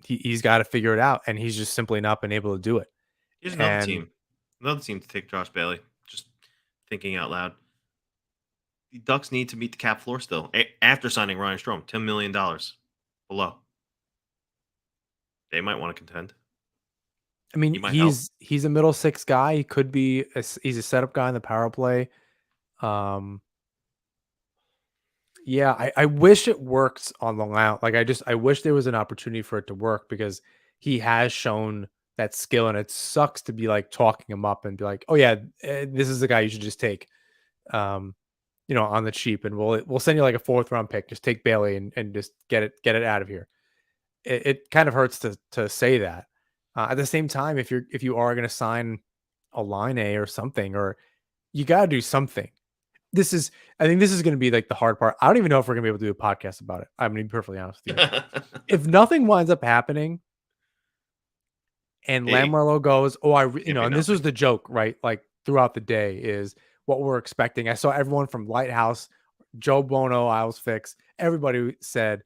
he's got to figure it out, and he's just simply not been able to do it. Here's another team to take Josh Bailey. Just thinking out loud. The Ducks need to meet the cap floor still after signing Ryan Strome, $10 million below. They might want to contend. I mean, He might help. he's a middle six guy. He could be he's a setup guy in the power play. Um, yeah, I wish it works on the line. Like I wish there was an opportunity for it to work because he has shown that skill, and it sucks to be like talking him up and be like, oh yeah, this is the guy you should just take. Um, on the cheap, and we'll send you like a 4th round pick. Just take Bailey and just get it out of here. It kind of hurts to say that. At the same time, if you are going to sign a line A or something, or you got to do something. I think this is going to be like the hard part. I don't even know if we're going to be able to do a podcast about it. I'm going to be perfectly honest with you. If nothing winds up happening, and It Lamoriello goes, oh, can't be and this was nothing. the joke, right? Like throughout the day is what we're expecting. I saw everyone from Lighthouse, Joe Bono, Isles Fix, everybody said,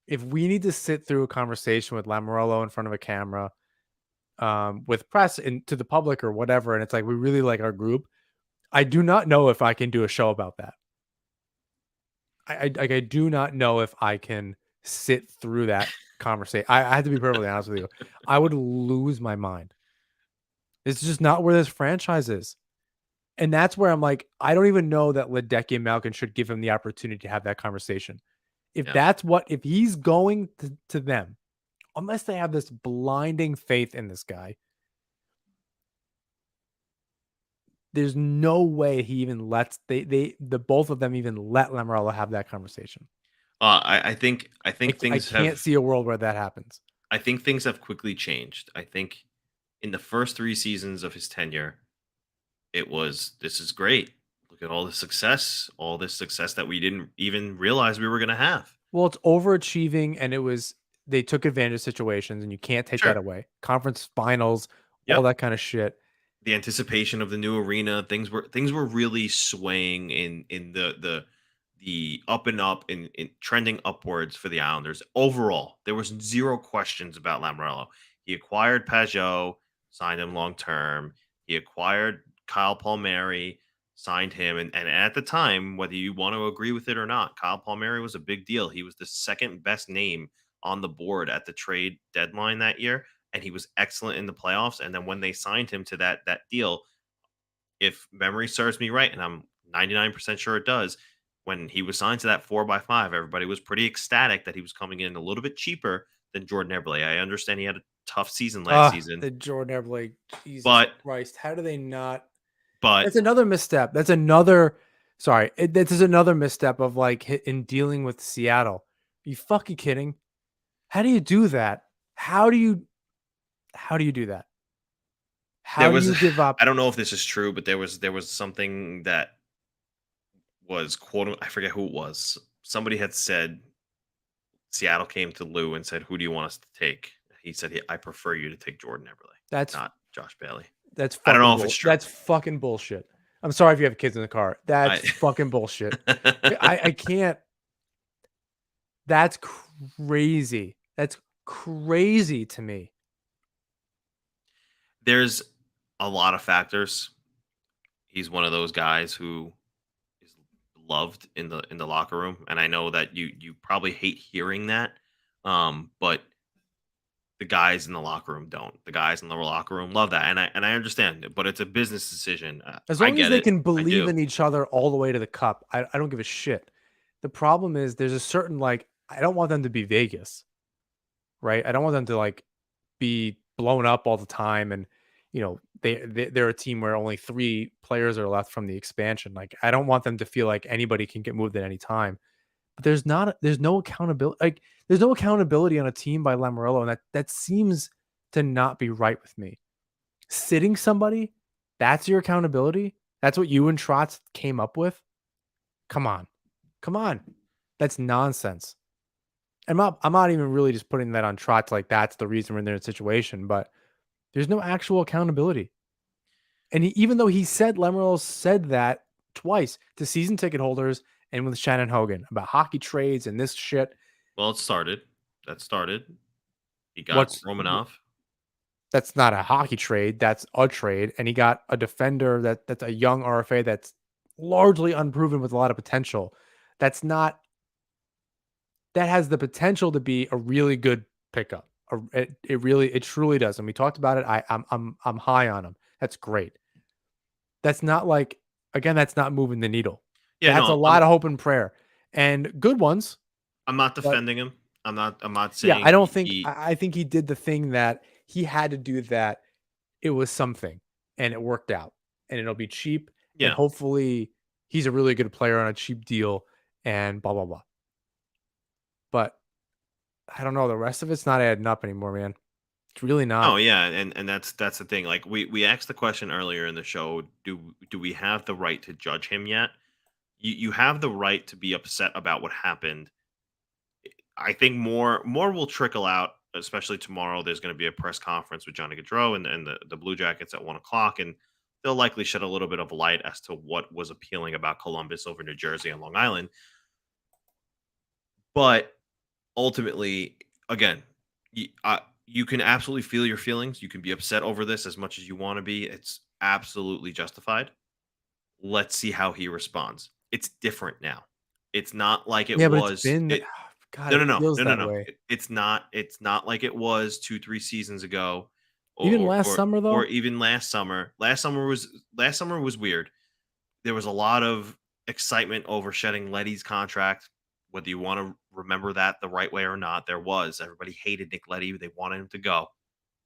if we need to sit through a conversation with Lamoriello in front of a camera, with press and to the public or whatever, and it's like, we really like our group. I do not know if I can do a show about that. I do not know if I can sit through that conversation. I have to be perfectly honest with you. I would lose my mind. It's just not where this franchise is. And that's where I'm like, I don't even know that Ledecky and Malkin should give him the opportunity to have that conversation. Yeah. If he's going to them, unless they have this blinding faith in this guy, there's no way he even lets the both of them even let Lamoriello have that conversation. I think I things can't have see a world where that happens. I think things have quickly changed. I think in the first 3 seasons of his tenure, it was this is great. Look at all this success that we didn't even realize we were going to have. Well, it's overachieving, and they took advantage of situations, and you can't take that Sure. away. Conference finals, all Yep. that kind of shit. The anticipation of the new arena, things were really swaying in the up and up in trending upwards for the Islanders. Overall, there was zero questions about Lamoriello. He acquired Pajot, signed him long term. He acquired Kyle Palmieri, signed him, and at the time, whether you want to agree with it or not, Kyle Palmieri was a big deal. He was the second best name on the board at the trade deadline that year, and he was excellent in the playoffs. And then when they signed him to that deal, if memory serves me right, and I'm 99% sure it does, when he was signed to that 4x5, everybody was pretty ecstatic that he was coming in a little bit cheaper than Jordan Eberle. I understand he had a tough season last season, The Jordan Eberle, Jesus but Christ, how do they not? but That's another misstep. That's another. Sorry, this is another misstep of like in dealing with Seattle. Are you fucking kidding? How do you do that? How do you? How do you do that? there How do was you give up? I don't know if this is true, but there was something that was quote I forget who it was. Somebody had said Seattle came to Lou and said, "Who do you want us to take?" He said, "I prefer you to take Jordan Eberle, That's not Josh Bailey." that's I don't fucking know if it's true. That's fucking bullshit. I'm sorry if you have kids in the car. That's I fucking bullshit. I can't. That's crazy. That's crazy to me. There's a lot of factors. He's one of those guys who is loved in the locker room, and I know that you probably hate hearing that, but the guys in the locker room don't. The guys in the locker room love that, and I understand, but it's a business decision. As I long as get they it. can I believe do. in each other all the way to the cup, I don't give a shit. The problem is there's a certain like I don't want them to be Vegas, right? I don't want them to like be blown up all the time, and they're a team where only 3 players are left from the expansion. Like I don't want them to feel like anybody can get moved at any time. But there's no accountability. Like there's no accountability on a team by Lamoriello, and that seems to not be right with me. Sitting somebody, that's your accountability. That's what you and Trotz came up with. Come on, come on, that's nonsense. I'm not even really just putting that on Trotz like that's the reason we're in their situation, but there's no actual accountability. And even though he said Lamoriello said that twice to season ticket holders and with Shannon Hogan about hockey trades and this shit, Well, it started. That started. He got what's Romanov. that's not a hockey trade, that's a trade. And he got a defender that's a young RFA that's largely unproven with a lot of potential. That's not that has the potential to be a really good pickup, It truly does. And we talked about it. I'm high on him. That's great. That's not like, again, that's not moving the needle. Yeah, That's a no, lot of hope and prayer and good ones. I'm not But defending him. I'm not yeah, saying he I think he did the thing that he had to do, that it was something and it worked out and it'll be cheap. And yeah. hopefully he's a really good player on a cheap deal and blah, blah, blah. But I don't know. The rest of it's not adding up anymore, man. It's really Oh not. yeah, and that's the thing. Like we asked the question earlier in the show, do we have the right to judge him yet? You have the right to be upset about what happened. I think more will trickle out, especially tomorrow. There's going to be a press conference with Johnny Gaudreau and the Blue Jackets at 1 o'clock, and they'll likely shed a little bit of light as to what was appealing about Columbus over New Jersey and Long Island. But ultimately, again, you can absolutely feel your feelings. You can be upset over this as much as you want to be. It's absolutely justified. Let's see how he responds. It's different now. It's not like it Yeah, but it's was. been, It God, no it no no feels no no that no. way. It's not. It's not like it was 2 3 seasons ago, or Even or last or, summer, or though. even last summer. Last summer was weird. There was a lot of excitement over shedding Letty's contract. Whether you want to remember that the right way or not, there was. Everybody hated Nick Letty. They wanted him to go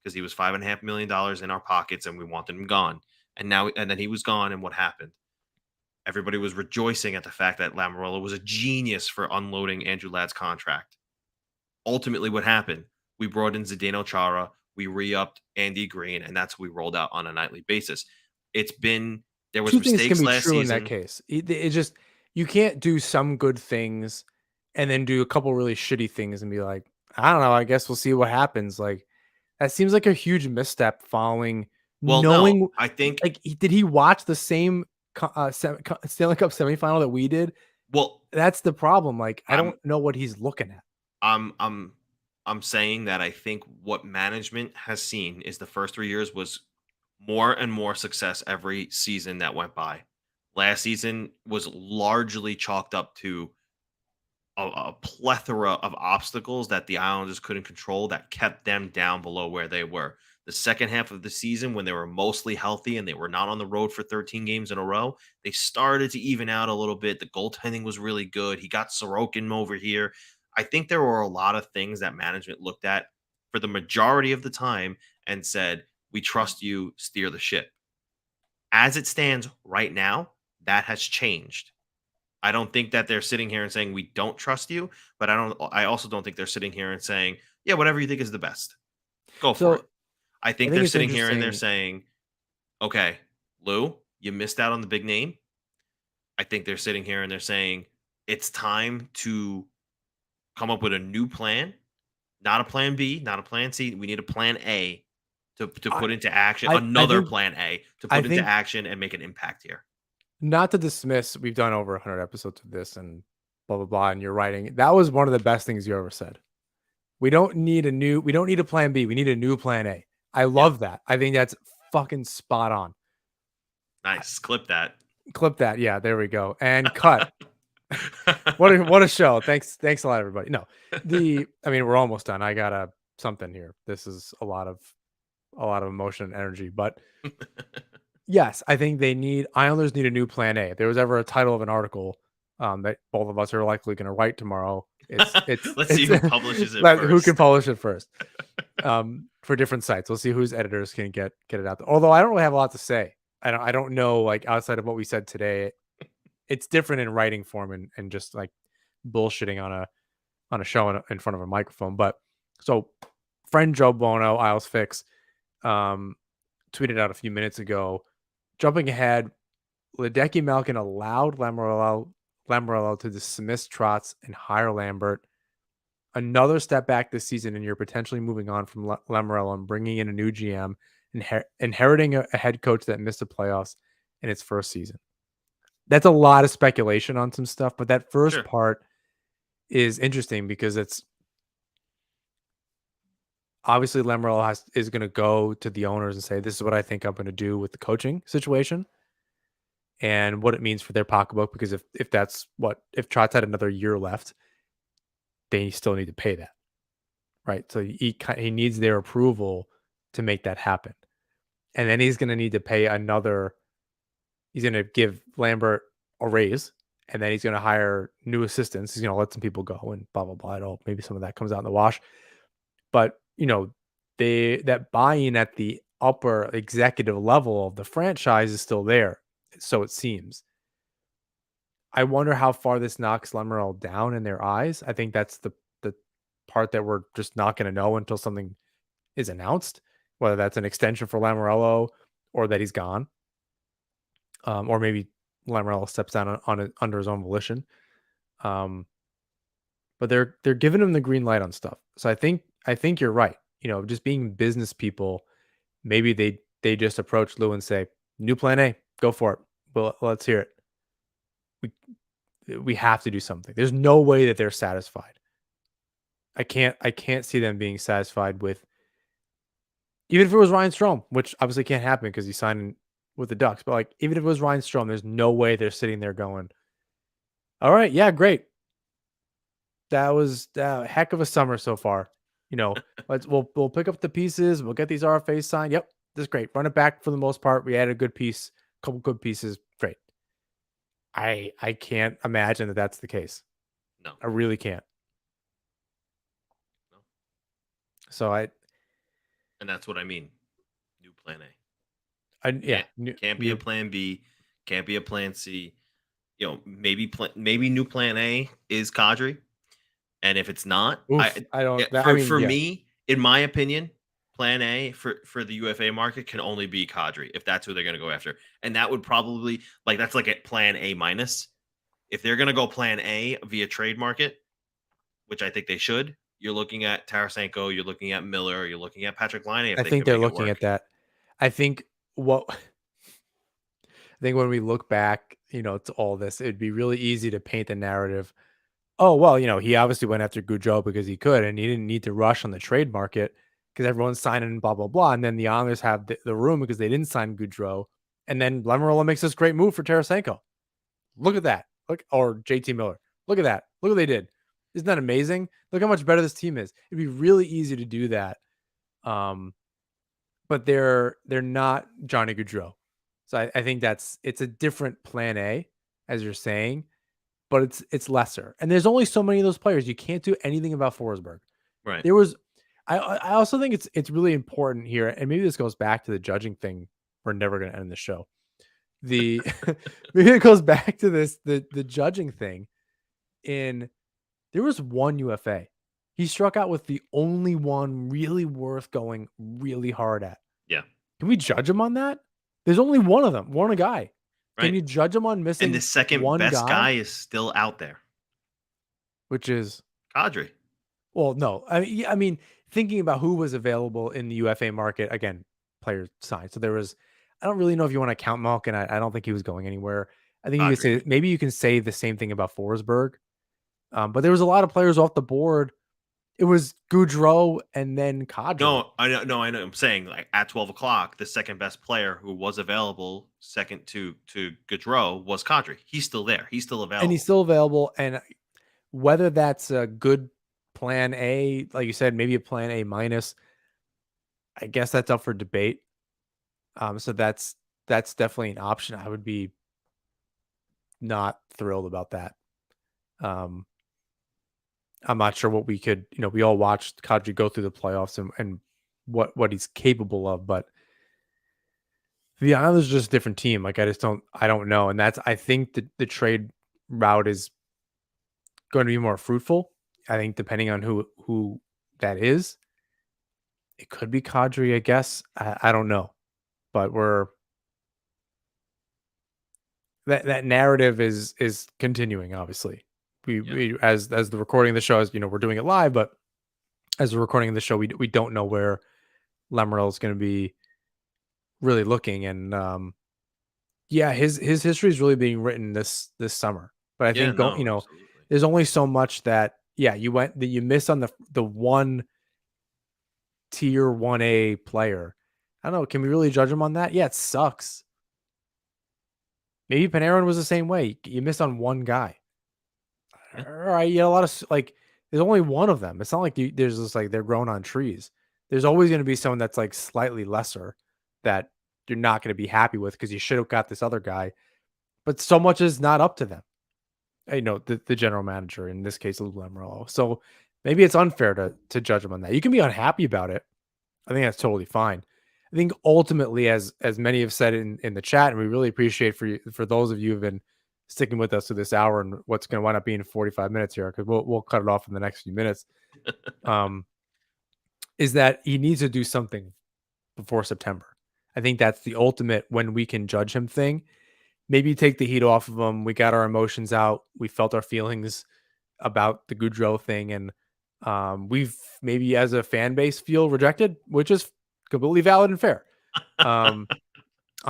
because he was $5.5 million in our pockets, and we wanted him gone. And then he was gone, and what happened? Everybody was rejoicing at the fact that Lamoriello was a genius for unloading Andrew Ladd's contract. Ultimately, what happened? We brought in Zdeno Chara, we re-upped Andy Green, and that's who we rolled out on a nightly basis. It's been there was Two things can mistakes be last true in that season. case. It just, you can't do some good things and then do a couple really shitty things and be like, I don't know, I guess we'll see what happens. Like, that seems like a huge misstep following Well, no, knowing, I think like, did he watch the same Stanley Cup semifinal that we did? well, That's the problem. Like, I I'm don't know what he's looking at. I'm I'm I'm saying that I think what management has seen is the first 3 years was more and more success every season that went by. Last season was largely chalked up to a plethora of obstacles that the Islanders couldn't control that kept them down below where they were. The second half of the season, when they were mostly healthy and they were not on the road for 13 games in a row, they started to even out a little bit. The goaltending was really good. He got Sorokin over here. I think there were a lot of things that management looked at for the majority of the time and said, "We trust you, steer the ship." As it stands right now, that has changed. I don't think that they're sitting here and saying we don't trust you, but I also don't think they're sitting here and saying, "Yeah, whatever you think is the best. Go for it." So I I think think they're it's sitting here and they're interesting. saying, "Okay, Lou, you missed out on the big name." I think they're sitting here and they're saying, "It's time to come up with a new plan, not a plan B, not a plan C. We need a plan A to I put into action, I another think plan A to I put into think action and make an impact here." not to dismiss, we've done over 100 episodes of this and blah blah blah. And you're writing. That was one of the best things you ever said. We don't need a plan B. We need a new plan A. I Yeah, love that. I think that's fucking spot on. I, nice. Clip that. clip that. Yeah, there we go. And cut. What a show. Thanks a lot, everybody. No, I mean, we're almost done. I got a something here. This is a lot of emotion and energy. But yes, I think Islanders need a new plan A. If there was ever a title of an article that both of us are likely gonna write tomorrow, Let's see it's who publishes it who can first. publish it first. For different sites. We'll see whose editors can get it out there. Although I don't really have a lot to say. I don't know, like, outside of what we said today. It's different in writing form and just like bullshitting on a show in front of a microphone. But so friend Joe Bono, Isles Fix, um, tweeted out a few minutes ago. Jumping ahead, Ledecky Malkin allowed Lamoriello to dismiss Trotz and hire Lambert. Another step back this season, and you're potentially moving on from Lamoriello and bringing in a new GM, inheriting a head coach that missed the playoffs in its first season. That's a lot of speculation on some stuff, but that first Sure. part is interesting because it's obviously Lamoriello is going to go to the owners and say, "This is what I think I'm going to do with the coaching situation," and what it means for their pocketbook. Because if Trotz had another year left, they still need to pay that. right? So he needs their approval to make that happen. And then he's going to need to pay he's going to give Lambert a raise, and then he's going to hire new assistants. He's going to let some people go and blah, blah, blah. Maybe some of that comes out in the wash. But, that buy-in at the upper executive level of the franchise is still there. So it seems. I wonder how far this knocks Lamoriello down in their eyes. I think that's the part that we're just not going to know until something is announced, whether that's an extension for Lamoriello or that he's gone, or maybe Lamoriello steps down under his own volition. But they're giving him the green light on stuff. So I think you're right. Just being business people, maybe they just approach Lou and say, "New plan A, go for it. Well, let's hear it. We have to do something." There's no way that they're satisfied. I can't see them being satisfied with, even if it was Ryan Strome, which obviously can't happen because he's signing with the Ducks. But like, even if it was Ryan Strome, there's no way they're sitting there going, "All right, yeah, great. That was a heck of a summer so far. We'll pick up the pieces. We'll get these RFAs signed. Yep, this is great. Run it back for the most part. We added a good piece, a couple good pieces. Great." I can't imagine that that's the case. No, I really can't. no. So And that's what I mean. New plan A. yeah, Can't be a plan B. Can't be a plan C. Maybe new plan A is Kadri. And if it's not, I don't. For me, in my opinion, plan A for the UFA market can only be Kadri if that's who they're going to go after. And that would probably, that's like a plan A minus. If they're going to go plan A via trade market, which I think they should, you're looking at Tarasenko, you're looking at Miller, you're looking at Patrick Laine. I think they're looking at that. I think when we look back, to all this, it'd be really easy to paint the narrative. Oh, well, he obviously went after Gaudreau because he could, and he didn't need to rush on the trade market because everyone's signing blah, blah, blah. And then the Islanders have the room because they didn't sign Gaudreau. And then Lamoriello makes this great move for Tarasenko. Look at that. Or JT Miller. Look at that. Look what they did. Isn't that amazing? Look how much better this team is. It'd be really easy to do that. But they're not Johnny Gaudreau. So I think it's a different plan A, as you're saying, but it's lesser. And there's only so many of those players. You can't do anything about Forsberg. Right. I also think it's really important here, and maybe this goes back to the judging thing. We're never going to end the show. Maybe it goes back to the judging thing. There was one UFA. He struck out with the only one really worth going really hard at. Yeah. Can we judge him on that? There's only one of them, one guy. Right. Can you judge him on missing? And the second best guy is still out there, which is Kadri. Well, no, I mean, thinking about who was available in the UFA market, again, players signed. So there was, I don't really know if you want to count Malkin. I don't think he was going anywhere. I think you can say the same thing about Forsberg. But there was a lot of players off the board. It was Gaudreau and then Kadri. No, I know. I'm saying at 12 o'clock, the second best player who was available, second to Gaudreau, was Kadri. He's still there. He's still available. And he's still available. And whether that's a good plan A, like you said, maybe a plan A minus, I guess that's up for debate. So that's definitely an option. I would be not thrilled about that. I'm not sure what we could, we all watched Kadri go through the playoffs and what he's capable of, but the Islanders are just a different team. Like, I don't know. And I think the trade route is going to be more fruitful. I think depending on who that is, it could be Kadri, I guess. I don't know, but that narrative is continuing. Obviously, we as the recording of the show is, we're doing it live, but as the recording of the show, we don't know where Lamoriello is going to be really looking, and his history is really being written this summer. But I think there's only so much that you miss on the one tier 1A player. I don't know. Can we really judge him on that? Yeah, it sucks. Maybe Panarin was the same way. You missed on one guy. All right, you had a lot of There's only one of them. It's not like there's just like they're grown on trees. There's always going to be someone that's like slightly lesser that you're not going to be happy with because you should have got this other guy. But so much is not up to them. The general manager, in this case, Lou Lamoriello. So maybe it's unfair to judge him on that. You can be unhappy about it. I think that's totally fine. I think ultimately, as many have said in the chat, and we really appreciate for those of you who've been sticking with us to this hour and what's going to wind up being 45 minutes here, because we'll cut it off in the next few minutes. Is that he needs to do something before September. I think that's the ultimate when we can judge him thing. Maybe take the heat off of him. We got our emotions out. We felt our feelings about the Gaudreau thing, and we've maybe as a fan base feel rejected, which is completely valid and fair. I'm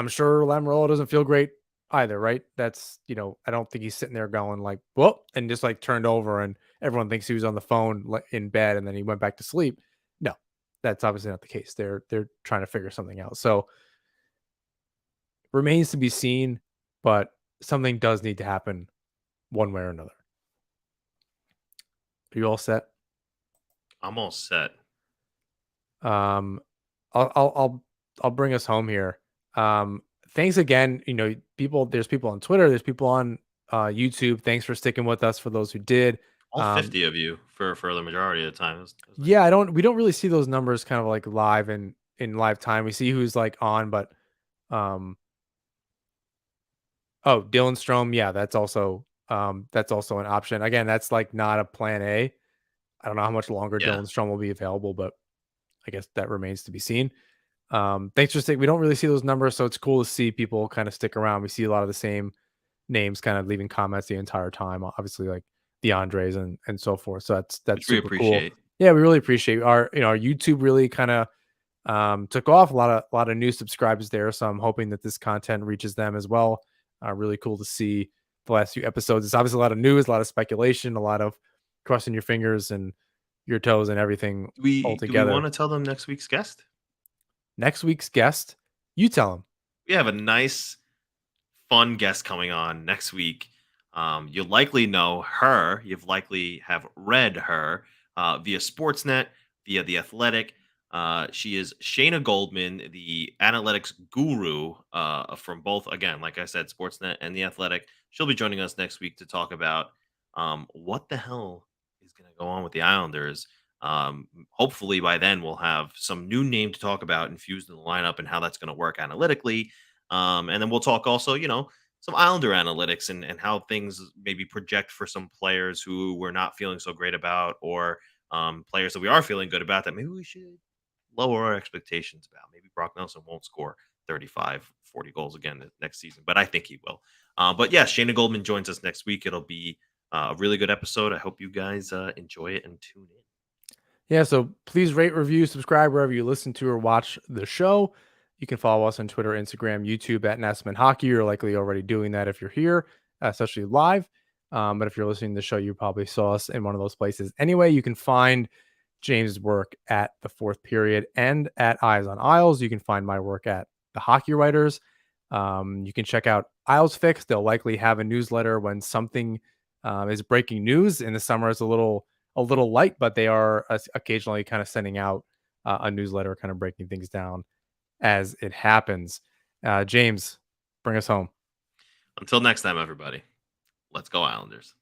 sure Lamoriello doesn't feel great either, right? That's, I don't think he's sitting there going like, well, and just like turned over and everyone thinks he was on the phone in bed and then he went back to sleep. No, that's obviously not the case. They're trying to figure something out. So remains to be seen, but something does need to happen one way or another. Are you all set? I'm all set. I'll bring us home here. Thanks again. There's people on Twitter, there's people on YouTube. Thanks for sticking with us for those who did. All 50 of you for the majority of the time. It was nice. Yeah, we don't really see those numbers kind of like live in live time. We see who's like on, but Dylan Strome, yeah, that's also an option. Again, that's like not a plan A. I don't know how much longer Yeah. Dylan Strome will be available, but I guess that remains to be seen. Thanks for saying we don't really see those numbers, so it's cool to see people kind of stick around. We see a lot of the same names kind of leaving comments the entire time, obviously like the Andres and so forth. So that's super cool. Yeah, we really appreciate our YouTube really kind of took off a lot of new subscribers there. So I'm hoping that this content reaches them as well. Really cool to see the last few episodes. It's obviously a lot of news, a lot of speculation, a lot of crossing your fingers and your toes and everything all together. Do we want to tell them next week's guest? Next week's guest, you tell them. We have a nice, fun guest coming on next week. You'll likely know her. You've likely have read her via Sportsnet, via The Athletic. She is Shayna Goldman, the analytics guru from both, again, like I said, Sportsnet and The Athletic. She'll be joining us next week to talk about what the hell is going to go on with the Islanders. Hopefully by then we'll have some new name to talk about infused in the lineup and how that's going to work analytically. And then we'll talk also, some Islander analytics and how things maybe project for some players who we're not feeling so great about, or players that we are feeling good about that maybe we should lower our expectations about. Maybe Brock Nelson won't score 35, 40 goals again next season, but I think he will. But yeah, Shayna Goldman joins us next week. It'll be a really good episode. I hope you guys enjoy it and tune in. Yeah, so please rate, review, subscribe wherever you listen to or watch the show. You can follow us on Twitter, Instagram, YouTube at Nassman Hockey. You're likely already doing that if you're here, especially live. But if you're listening to the show, you probably saw us in one of those places. Anyway, you can find James' work at The Fourth Period and at Eyes on Isles. You can find my work at The Hockey Writers. You can check out Isles Fix. They'll likely have a newsletter when something is breaking news. In the summer, it's a little light, but they are occasionally kind of sending out a newsletter, kind of breaking things down as it happens. James, bring us home. Until next time, everybody. Let's go Islanders.